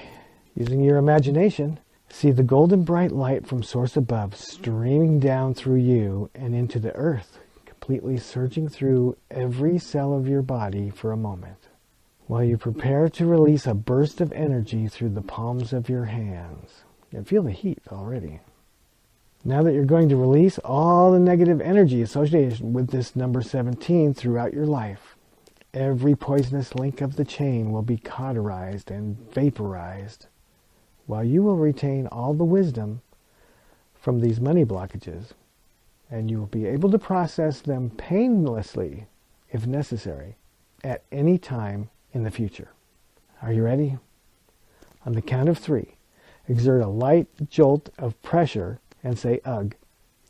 Using your imagination, see the golden bright light from source above streaming down through you and into the earth, completely surging through every cell of your body for a moment, while you prepare to release a burst of energy through the palms of your hands. You can feel the heat already. Now that you're going to release all the negative energy associated with this number 17 throughout your life, every poisonous link of the chain will be cauterized and vaporized, while you will retain all the wisdom from these money blockages, and you will be able to process them painlessly, if necessary, at any time in the future. Are you ready? On the count of 3, exert a light jolt of pressure and say ugh.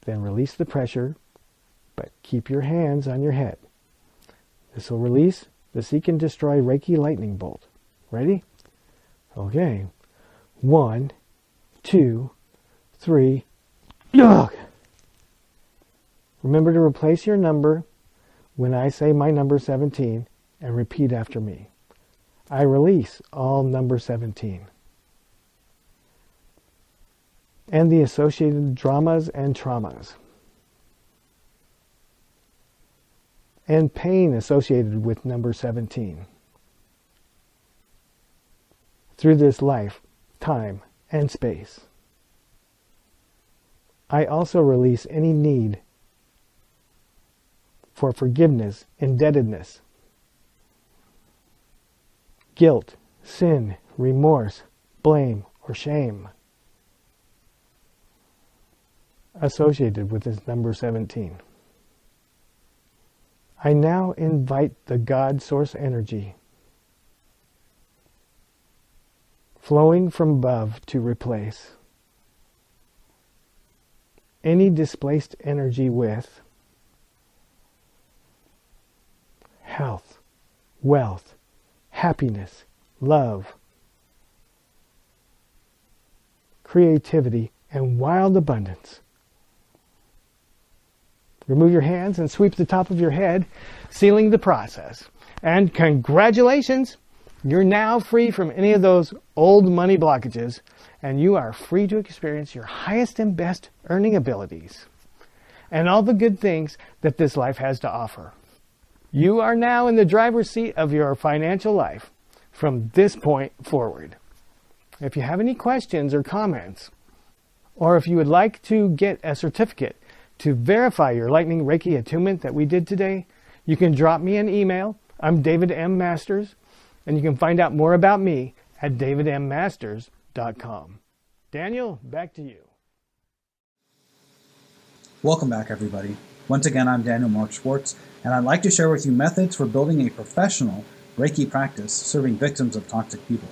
Then release the pressure, but keep your hands on your head. This will release the Seek and Destroy Reiki Lightning Bolt. Ready? Okay. 1, 2, 3. Ugh! Remember to replace your number when I say my number 17 and repeat after me. I release all number 17. And the associated dramas and traumas. And pain associated with number 17. Through this life, time, and space. I also release any need for forgiveness, indebtedness, guilt, sin, remorse, blame, or shame associated with this number 17. I now invite the God Source energy flowing from above to replace any displaced energy with health, wealth, happiness, love, creativity, and wild abundance. Remove your hands and sweep the top of your head, sealing the process. And congratulations! You're now free from any of those old money blockages, and you are free to experience your highest and best earning abilities and all the good things that this life has to offer. You are now in the driver's seat of your financial life from this point forward. If you have any questions or comments, or if you would like to get a certificate to verify your Lightning Reiki Attunement that we did today, you can drop me an email. I'm David M. Masters, and you can find out more about me at davidmmasters.com. Daniel, back to you. Welcome back, everybody. Once again, I'm Daniel Mark Schwartz, and I'd like to share with you methods for building a professional Reiki practice serving victims of toxic people.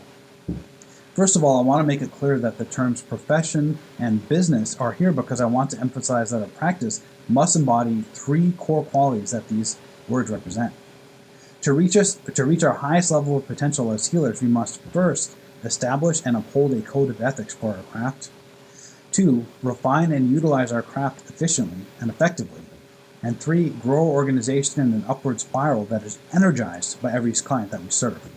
First of all, I want to make it clear that the terms profession and business are here because I want to emphasize that a practice must embody 3 core qualities that these words represent. To reach our highest level of potential as healers, we must first establish and uphold a code of ethics for our craft. 2, refine and utilize our craft efficiently and effectively. And 3, grow our organization in an upward spiral that is energized by every client that we serve.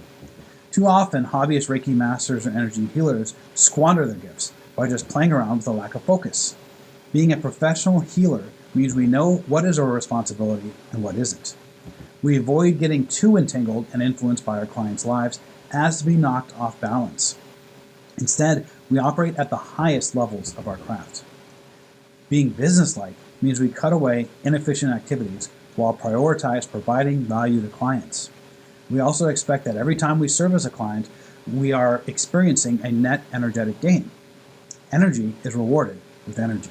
Too often, hobbyist Reiki masters or energy healers squander their gifts by just playing around with a lack of focus. Being a professional healer means we know what is our responsibility and what isn't. We avoid getting too entangled and influenced by our clients' lives as to be knocked off balance. Instead, we operate at the highest levels of our craft. Being businesslike means we cut away inefficient activities while prioritize providing value to clients. We also expect that every time we service a client, we are experiencing a net energetic gain. Energy is rewarded with energy,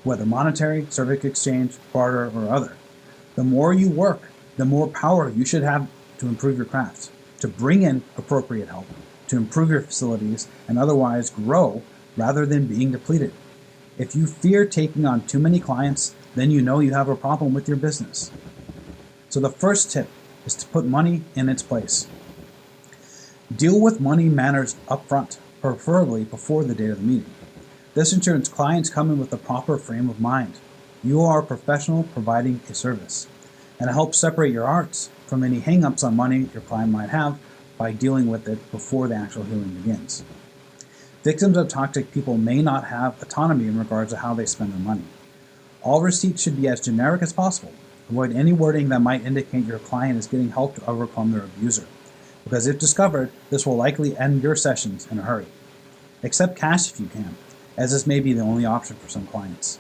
whether monetary, service exchange, barter, or other. The more you work, the more power you should have to improve your craft, to bring in appropriate help, to improve your facilities, and otherwise grow rather than being depleted. If you fear taking on too many clients, then you know you have a problem with your business. So the first tip is to put money in its place. Deal with money matters upfront, preferably before the date of the meeting. This ensures clients come in with the proper frame of mind. You are a professional providing a service, and it helps separate your arts from any hang-ups on money your client might have by dealing with it before the actual healing begins. Victims of toxic people may not have autonomy in regards to how they spend their money. All receipts should be as generic as possible. Avoid any wording that might indicate your client is getting help to overcome their abuser, because if discovered, this will likely end your sessions in a hurry. Accept cash if you can, as this may be the only option for some clients.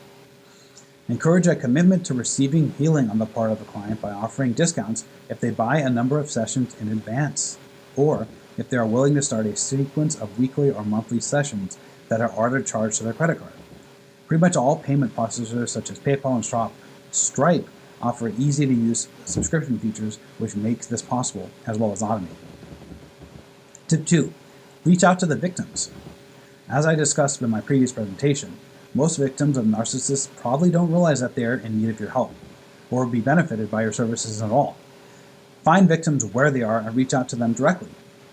Encourage a commitment to receiving healing on the part of the client by offering discounts if they buy a number of sessions in advance, or if they are willing to start a sequence of weekly or monthly sessions that are auto-charged to their credit card. Pretty much all payment processors such as PayPal and Stripe offer easy-to-use subscription features which makes this possible, as well as automate. Tip 2. Reach out to the victims. As I discussed in my previous presentation, most victims of narcissists probably don't realize that they are in need of your help, or be benefited by your services at all. Find victims where they are and reach out to them directly.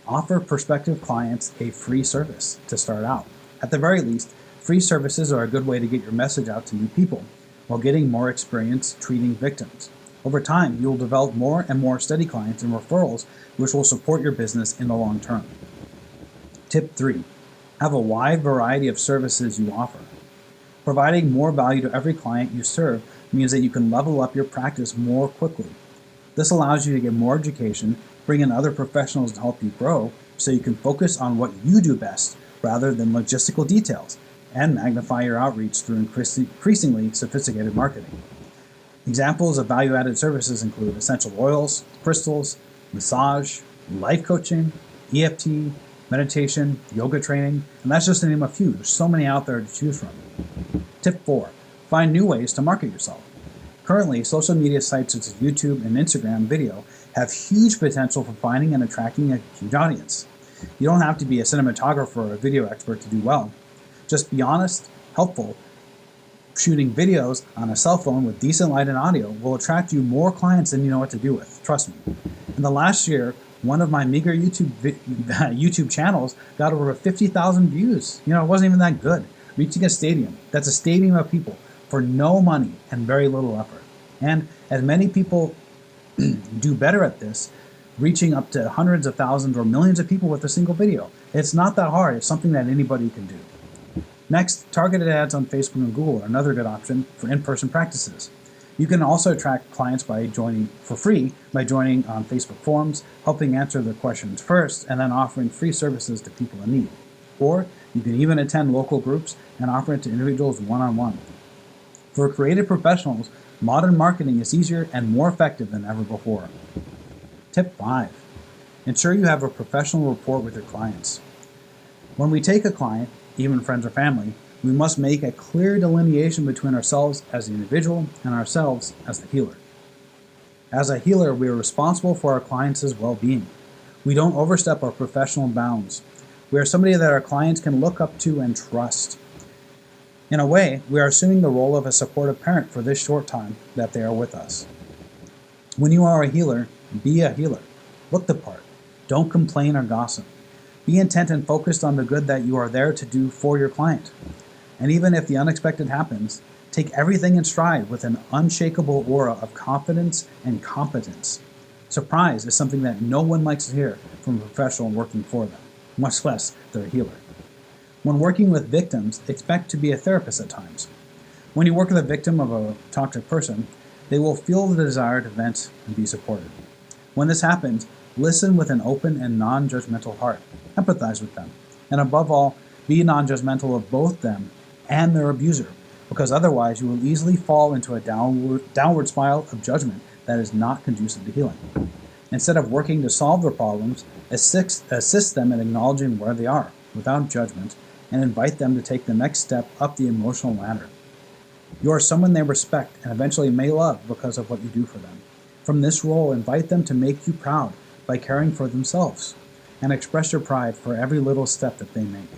Offer prospective clients a free service to start out. At the very least, free services are a good way to get your message out to new people, while getting more experience treating victims. Over time, you will develop more and more steady clients and referrals, which will support your business in the long term. Tip 3. Have a wide variety of services you offer. Providing more value to every client you serve means that you can level up your practice more quickly. This allows you to get more education, bring in other professionals to help you grow, so you can focus on what you do best rather than logistical details, and magnify your outreach through increasingly sophisticated marketing. Examples of value-added services include essential oils, crystals, massage, life coaching, EFT, meditation, yoga training, and that's just to name a few. There's so many out there to choose from. Tip 4. Find new ways to market yourself. Currently, social media sites such as YouTube and Instagram video have huge potential for finding and attracting a huge audience. You don't have to be a cinematographer or a video expert to do well. Just be honest, helpful. Shooting videos on a cell phone with decent light and audio will attract you more clients than you know what to do with. Trust me. In the last year, one of my meager YouTube channels got over 50,000 views. It wasn't even that good. Reaching a stadium, that's a stadium of people, for no money and very little effort. And as many people do better at this, reaching up to hundreds of thousands or millions of people with a single video. It's not that hard. It's something that anybody can do. Next, targeted ads on Facebook and Google are another good option for in-person practices. You can also attract clients by joining for free by joining on Facebook forums, helping answer their questions first, and then offering free services to people in need. Or you can even attend local groups and offer it to individuals one-on-one. For creative professionals, modern marketing is easier and more effective than ever before. Tip 5. Ensure you have a professional rapport with your clients. When we take a client, even friends or family, we must make a clear delineation between ourselves as the individual and ourselves as the healer. As a healer, we are responsible for our clients' well-being. We don't overstep our professional bounds. We are somebody that our clients can look up to and trust. In a way, we are assuming the role of a supportive parent for this short time that they are with us. When you are a healer, be a healer. Look the part. Don't complain or gossip. Be intent and focused on the good that you are there to do for your client. And even if the unexpected happens, take everything in stride with an unshakable aura of confidence and competence. Surprise is something that no one likes to hear from a professional working for them, much less their healer. When working with victims, expect to be a therapist at times. When you work with a victim of a toxic person, they will feel the desire to vent and be supported. When this happens, listen with an open and non-judgmental heart. Empathize with them. And above all, be non-judgmental of both them and their abuser, because otherwise you will easily fall into a downward spiral of judgment that is not conducive to healing. Instead of working to solve their problems, assist them in acknowledging where they are, without judgment, and invite them to take the next step up the emotional ladder. You are someone they respect and eventually may love because of what you do for them. From this role, invite them to make you proud by caring for themselves, and express your pride for every little step that they make.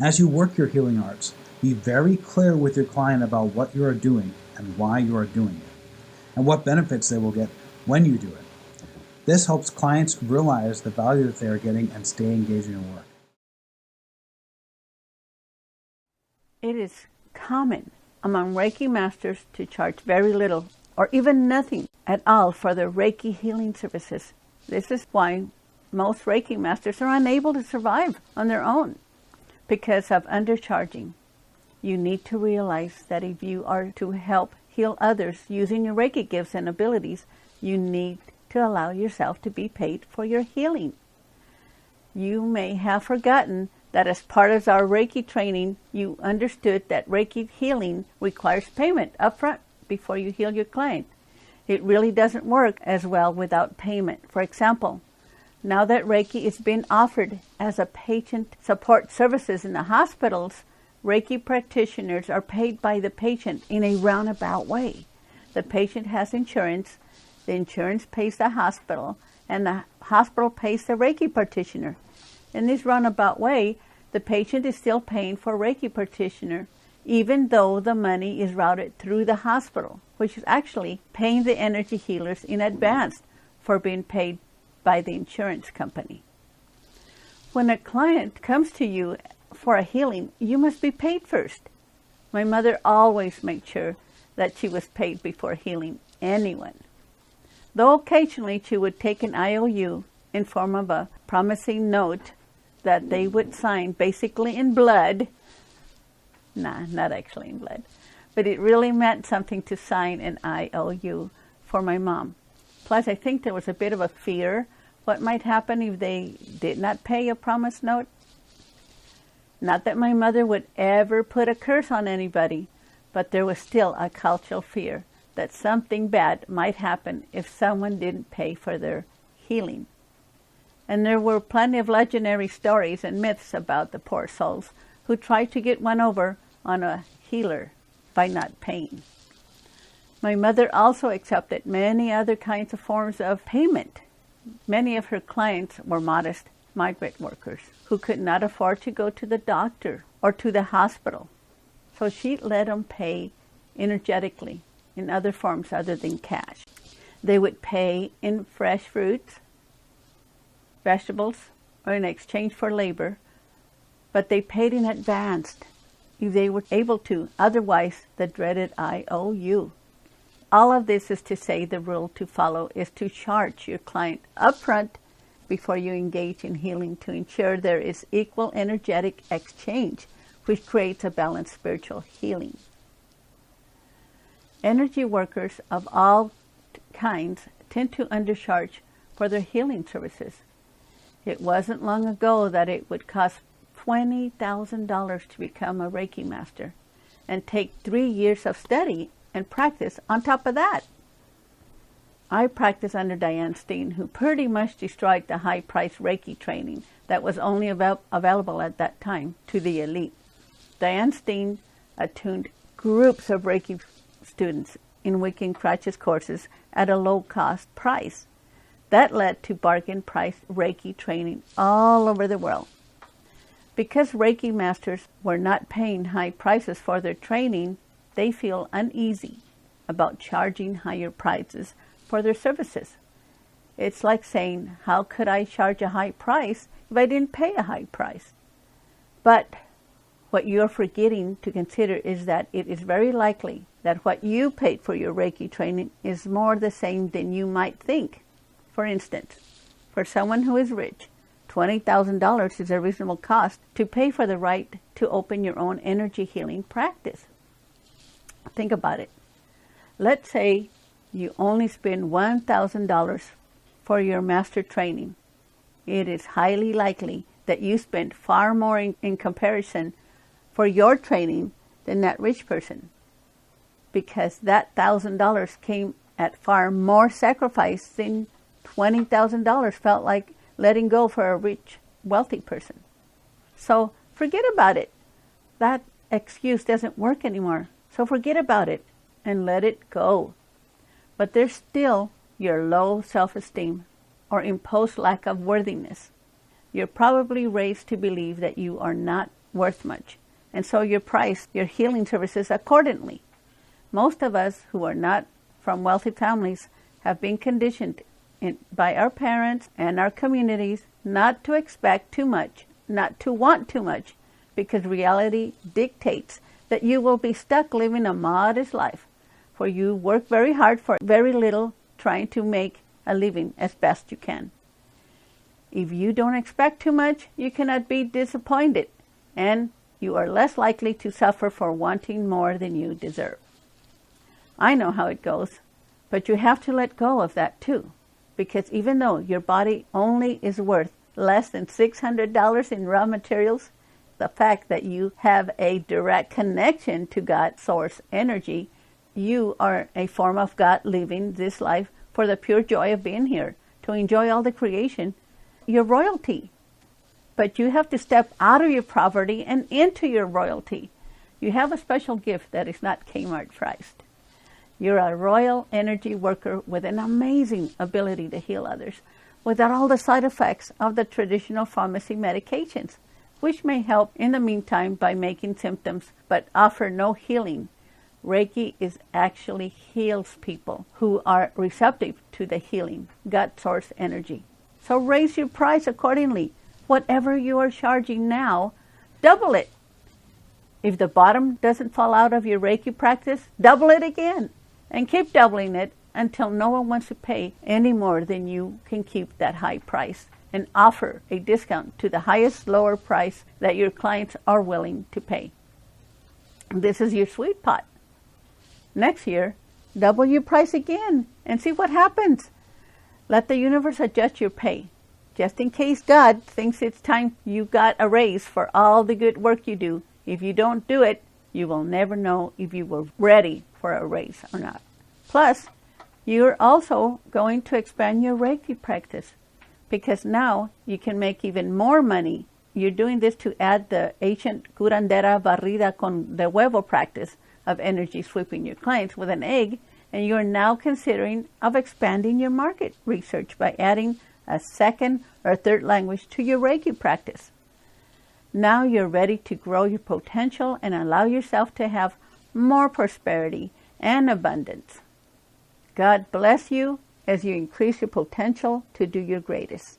As you work your healing arts, be very clear with your client about what you are doing and why you are doing it, and what benefits they will get when you do it. This helps clients realize the value that they are getting and stay engaged in your work. It is common among Reiki masters to charge very little or even nothing at all for their Reiki healing services. This is why most Reiki masters are unable to survive on their own because of undercharging. You need to realize that if you are to help heal others using your Reiki gifts and abilities, you need to allow yourself to be paid for your healing. You may have forgotten that as part of our Reiki training, you understood that Reiki healing requires payment upfront before you heal your client. It really doesn't work as well without payment. For example, now that Reiki is being offered as a patient support services in the hospitals, Reiki practitioners are paid by the patient in a roundabout way. The patient has insurance, the insurance pays the hospital, and the hospital pays the Reiki practitioner. In this roundabout way, the patient is still paying for Reiki practitioner, even though the money is routed through the hospital, which is actually paying the energy healers in advance for being paid by the insurance company. When a client comes to you for a healing, you must be paid first. My mother always made sure that she was paid before healing anyone. Though occasionally she would take an IOU in form of a promising note that they would sign basically in blood. Nah, not actually in blood. But it really meant something to sign an IOU for my mom. Plus, I think there was a bit of a fear what might happen if they did not pay a promise note. Not that my mother would ever put a curse on anybody, but there was still a cultural fear that something bad might happen if someone didn't pay for their healing. And there were plenty of legendary stories and myths about the poor souls who tried to get one over on a healer by not paying. My mother also accepted many other kinds of forms of payment. Many of her clients were modest migrant workers who could not afford to go to the doctor or to the hospital. So she let them pay energetically in other forms other than cash. They would pay in fresh fruits, vegetables, or in exchange for labor, but they paid in advance if they were able to, otherwise the dreaded IOU. All of this is to say the rule to follow is to charge your client upfront before you engage in healing to ensure there is equal energetic exchange, which creates a balanced spiritual healing. Energy workers of all kinds tend to undercharge for their healing services. It wasn't long ago that it would cost $20,000 to become a Reiki master and take 3 years of study and practice on top of that. I practiced under Diane Steen, who pretty much destroyed the high-priced Reiki training that was only available at that time to the elite. Diane Steen attuned groups of Reiki students in Weekend Crutches courses at a low-cost price. That led to bargain-priced Reiki training all over the world. Because Reiki masters were not paying high prices for their training, they feel uneasy about charging higher prices for their services. It's like saying, how could I charge a high price if I didn't pay a high price? But what you're forgetting to consider is that it is very likely that what you paid for your Reiki training is more the same than you might think. For instance, for someone who is rich, $20,000 is a reasonable cost to pay for the right to open your own energy healing practice. Think about it. Let's say you only spend $1,000 for your master training. It is highly likely that you spent far more in comparison for your training than that rich person, because that $1,000 came at far more sacrifice than $20,000 felt like letting go for a rich, wealthy person. So forget about it. That excuse doesn't work anymore. So forget about it and let it go. But there's still your low self-esteem or imposed lack of worthiness. You're probably raised to believe that you are not worth much, and so you price your healing services accordingly. Most of us who are not from wealthy families have been conditioned by our parents and our communities not to expect too much, not to want too much, because reality dictates that you will be stuck living a modest life, for you work very hard for very little, trying to make a living as best you can. If you don't expect too much, you cannot be disappointed, and you are less likely to suffer for wanting more than you deserve. I know how it goes, but you have to let go of that too, because even though your body only is worth less than $600 in raw materials, the fact that you have a direct connection to God, source, energy, you are a form of God living this life for the pure joy of being here, to enjoy all the creation, your royalty. But you have to step out of your poverty and into your royalty. You have a special gift that is not Kmart priced. You're a royal energy worker with an amazing ability to heal others without all the side effects of the traditional pharmacy medications, which may help in the meantime by making symptoms but offer no healing. Reiki actually heals people who are receptive to the healing, God source energy. So raise your price accordingly. Whatever you are charging now, double it. If the bottom doesn't fall out of your Reiki practice, double it again. And keep doubling it until no one wants to pay any more than you can keep that high price, and offer a discount to the highest lower price that your clients are willing to pay. This is your sweet spot. Next year, double your price again and see what happens. Let the universe adjust your pay. Just in case God thinks it's time you got a raise for all the good work you do. If you don't do it, you will never know if you were ready for a raise or not. Plus, you're also going to expand your Reiki practice, because now you can make even more money. You're doing this to add the ancient curandera barrida con de huevo practice of energy sweeping your clients with an egg, and you're now considering of expanding your market research by adding a second or third language to your Reiki practice. Now you're ready to grow your potential and allow yourself to have more prosperity and abundance. God bless you as you increase your potential to do your greatest.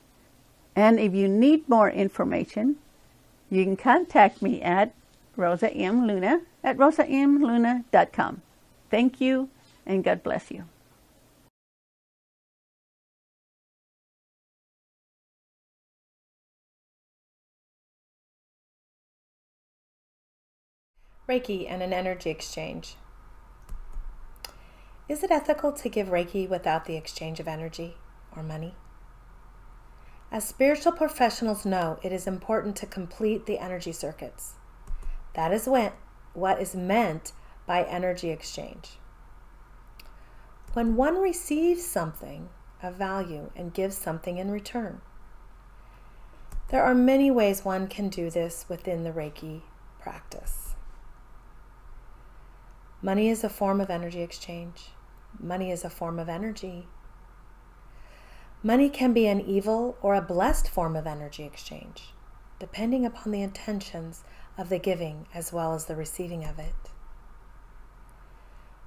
And if you need more information, you can contact me at Rosa M Luna at rosamluna.com. Thank you, and God bless you. Reiki and an energy exchange. Is it ethical to give Reiki without the exchange of energy or money? As spiritual professionals know, it is important to complete the energy circuits. That is what is meant by energy exchange. When one receives something of value and gives something in return. There are many ways one can do this within the Reiki practice. Money is a form of energy exchange. Money is a form of energy. Money can be an evil or a blessed form of energy exchange, depending upon the intentions of the giving as well as the receiving of it.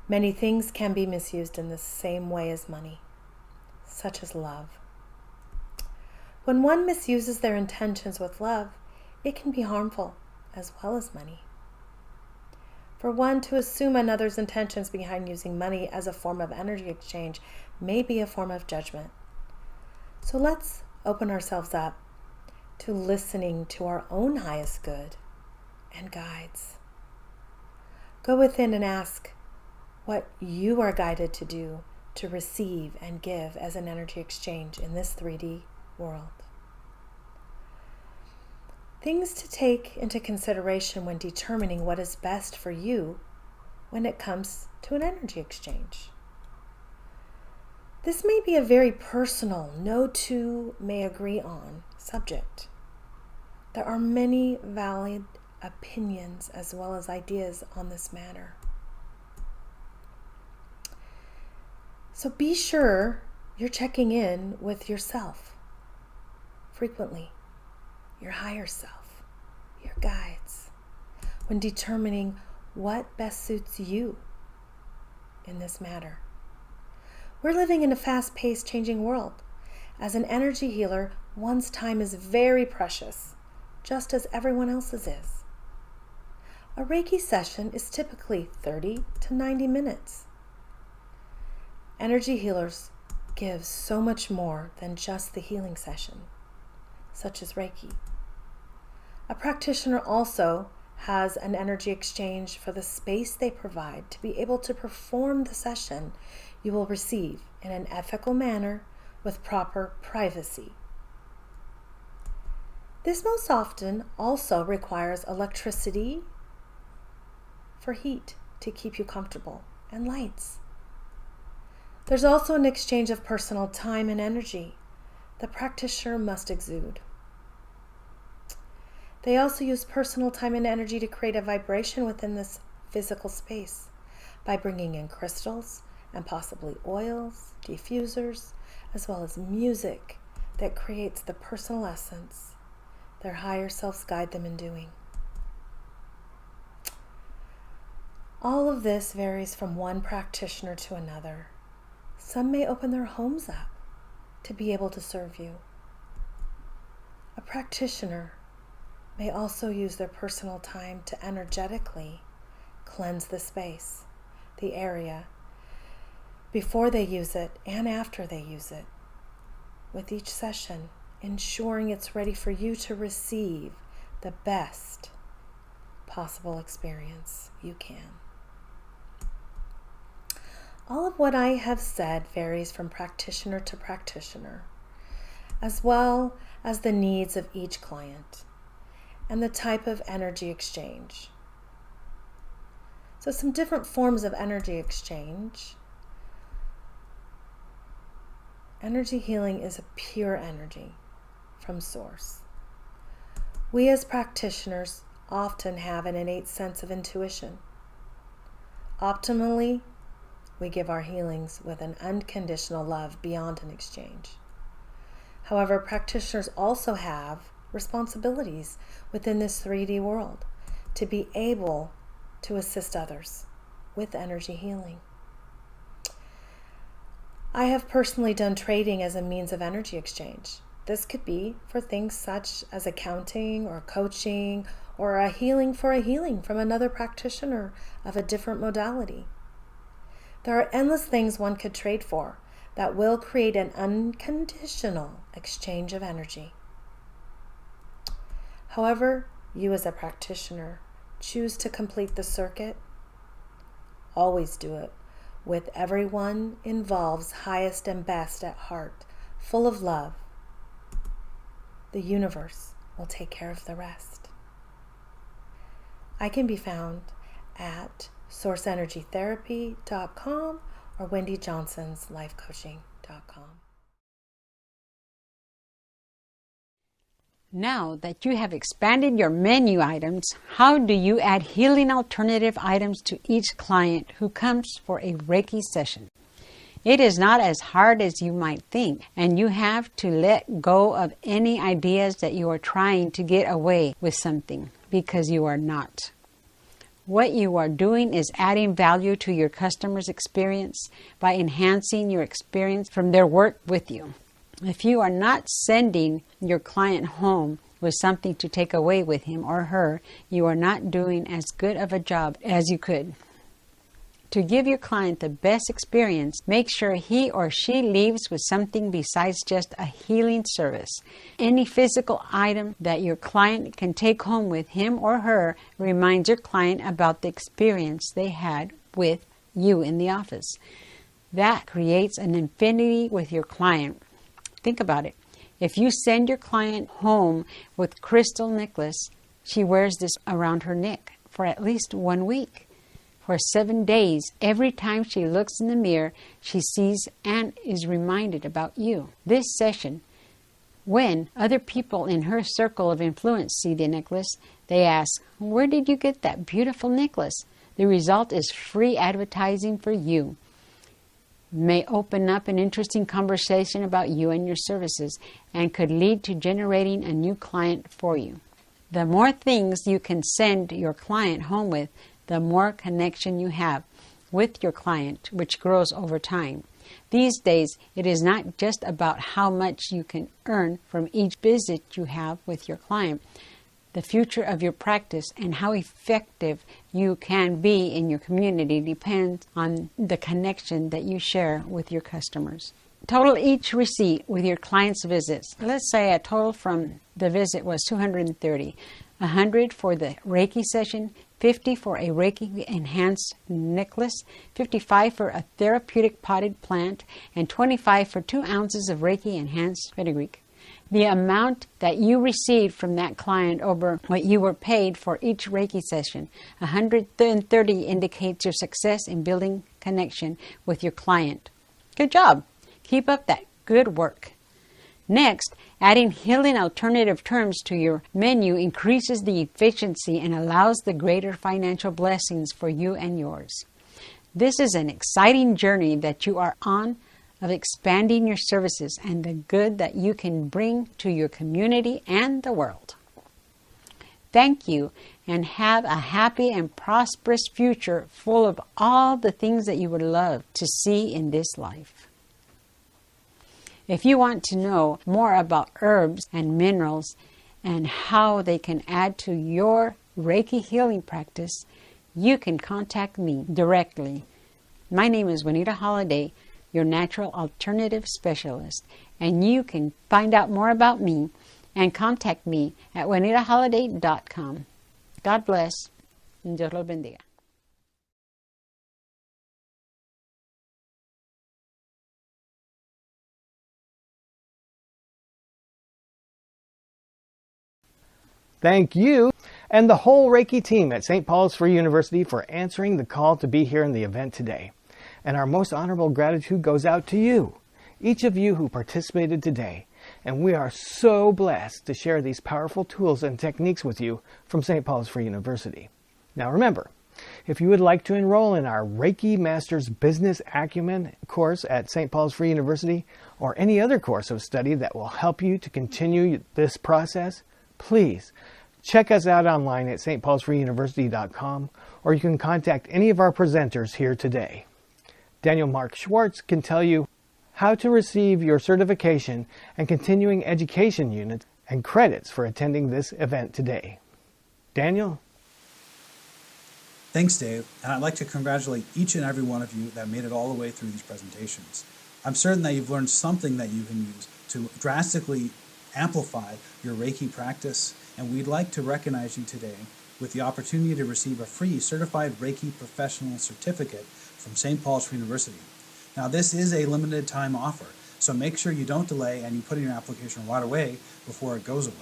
Many things can be misused in the same way as money, such as love. When one misuses their intentions with love, it can be harmful as well as money. For one to assume another's intentions behind using money as a form of energy exchange may be a form of judgment. So let's open ourselves up to listening to our own highest good and guides. Go within and ask what you are guided to do to receive and give as an energy exchange in this 3D world. Things to take into consideration when determining what is best for you when it comes to an energy exchange. This may be a very personal, no two may agree on subject. There are many valid opinions as well as ideas on this matter. So be sure you're checking in with yourself frequently, your higher self, your guides, when determining what best suits you in this matter. We're living in a fast-paced, changing world. As an energy healer, one's time is very precious, just as everyone else's is. A Reiki session is typically 30 to 90 minutes. Energy healers give so much more than just the healing session, such as Reiki. A practitioner also has an energy exchange for the space they provide to be able to perform the session you will receive in an ethical manner with proper privacy. This most often also requires electricity for heat to keep you comfortable and lights. There's also an exchange of personal time and energy the practitioner must exude. They also use personal time and energy to create a vibration within this physical space by bringing in crystals and possibly oils, diffusers, as well as music that creates the personal essence their higher selves guide them in doing. All of this varies from one practitioner to another. Some may open their homes up to be able to serve you. A practitioner may also use their personal time to energetically cleanse the space, the area, before they use it and after they use it, with each session ensuring it's ready for you to receive the best possible experience you can. All of what I have said varies from practitioner to practitioner, as well as the needs of each client and the type of energy exchange. So some different forms of energy exchange. Energy healing is a pure energy from source. We as practitioners often have an innate sense of intuition. Optimally, we give our healings with an unconditional love beyond an exchange. However, practitioners also have responsibilities within this 3D world to be able to assist others with energy healing. I have personally done trading as a means of energy exchange. This could be for things such as accounting or coaching or a healing for a healing from another practitioner of a different modality. There are endless things one could trade for that will create an unconditional exchange of energy. However, you as a practitioner choose to complete the circuit, always do it with everyone involved's highest and best at heart, full of love. The universe will take care of the rest. I can be found at sourceenergytherapy.com or wendyjohnsonslifecoaching.com. Now that you have expanded your menu items, how do you add healing alternative items to each client who comes for a Reiki session? It is not as hard as you might think, and you have to let go of any ideas that you are trying to get away with something, because you are not. What you are doing is adding value to your customer's experience by enhancing your experience from their work with you. If you are not sending your client home with something to take away with him or her, you are not doing as good of a job as you could. To give your client the best experience, make sure he or she leaves with something besides just a healing service. Any physical item that your client can take home with him or her reminds your client about the experience they had with you in the office. That creates an infinity with your client. Think about it. If you send your client home with crystal necklace, she wears this around her neck for at least 1 week. For 7 days, every time she looks in the mirror, she sees and is reminded about you. This session, when other people in her circle of influence see the necklace, they ask, "Where did you get that beautiful necklace?" The result is free advertising for you. May open up an interesting conversation about you and your services and could lead to generating a new client for you. The more things you can send your client home with, the more connection you have with your client, which grows over time. These days, it is not just about how much you can earn from each visit you have with your client. The future of your practice and how effective you can be in your community depends on the connection that you share with your customers. Total each receipt with your client's visits. Let's say a total from the visit was $230. $100 for the Reiki session, $50 for a Reiki enhanced necklace, $55 for a therapeutic potted plant, and $25 for 2 ounces of Reiki enhanced fenugreek. The amount that you received from that client over what you were paid for each Reiki session, $130 indicates your success in building connection with your client. Good job. Keep up that good work. Next, adding healing alternative terms to your menu increases the efficiency and allows the greater financial blessings for you and yours. This is an exciting journey that you are on of expanding your services and the good that you can bring to your community and the world. Thank you, and have a happy and prosperous future full of all the things that you would love to see in this life. If you want to know more about herbs and minerals and how they can add to your Reiki healing practice, you can contact me directly. My name is Juanita Holliday, your natural alternative specialist, and you can find out more about me and contact me at juanitaholliday.com. God bless, and Dios los bendiga. Thank you and the whole Reiki team at St. Paul's Free University for answering the call to be here in the event today. And our most honorable gratitude goes out to you, each of you who participated today. And we are so blessed to share these powerful tools and techniques with you from St. Paul's Free University. Now remember, if you would like to enroll in our Reiki Masters Business Acumen course at St. Paul's Free University or any other course of study that will help you to continue this process, please check us out online at stpaulsfreeuniversity.com, or you can contact any of our presenters here today. Daniel Mark Schwartz can tell you how to receive your certification and continuing education units and credits for attending this event today. Daniel? Thanks, Dave, and I'd like to congratulate each and every one of you that made it all the way through these presentations. I'm certain that you've learned something that you can use to drastically amplify your Reiki practice, and we'd like to recognize you today with the opportunity to receive a free Certified Reiki Professional Certificate from St. Paul's Free University. Now, this is a limited time offer, so make sure you don't delay and you put in your application right away before it goes away.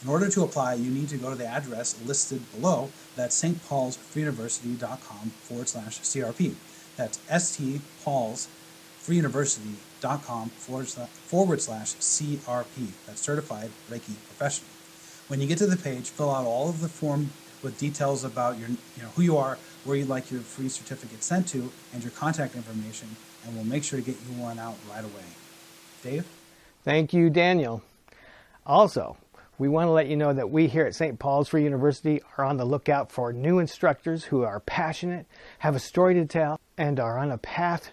In order to apply, you need to go to the address listed below. That's stpaulsfreeuniversity.com/CRP. That's stpaulsfreeuniversity.com/CRP. That's Certified Reiki Professional. When you get to the page, fill out all of the form with details about your, who you are, where you'd like your free certificate sent to, and your contact information, and we'll make sure to get you one out right away. Dave? Thank you, Daniel. Also, we want to let you know that we here at St. Paul's Free University are on the lookout for new instructors who are passionate, have a story to tell, and are on a path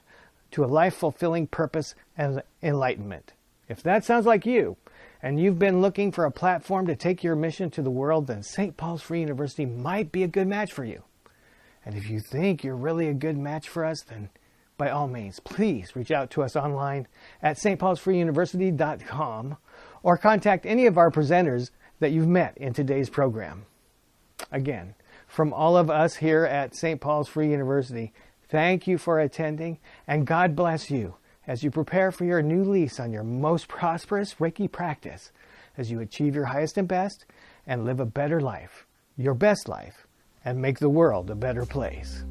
to a life-fulfilling purpose and enlightenment. If that sounds like you, and you've been looking for a platform to take your mission to the world, then St. Paul's Free University might be a good match for you. And if you think you're really a good match for us, then by all means, please reach out to us online at stpaulsfreeuniversity.com or contact any of our presenters that you've met in today's program. Again, from all of us here at St. Paul's Free University, thank you for attending, and God bless you as you prepare for your new lease on your most prosperous Reiki practice, as you achieve your highest and best and live a better life, your best life, and make the world a better place.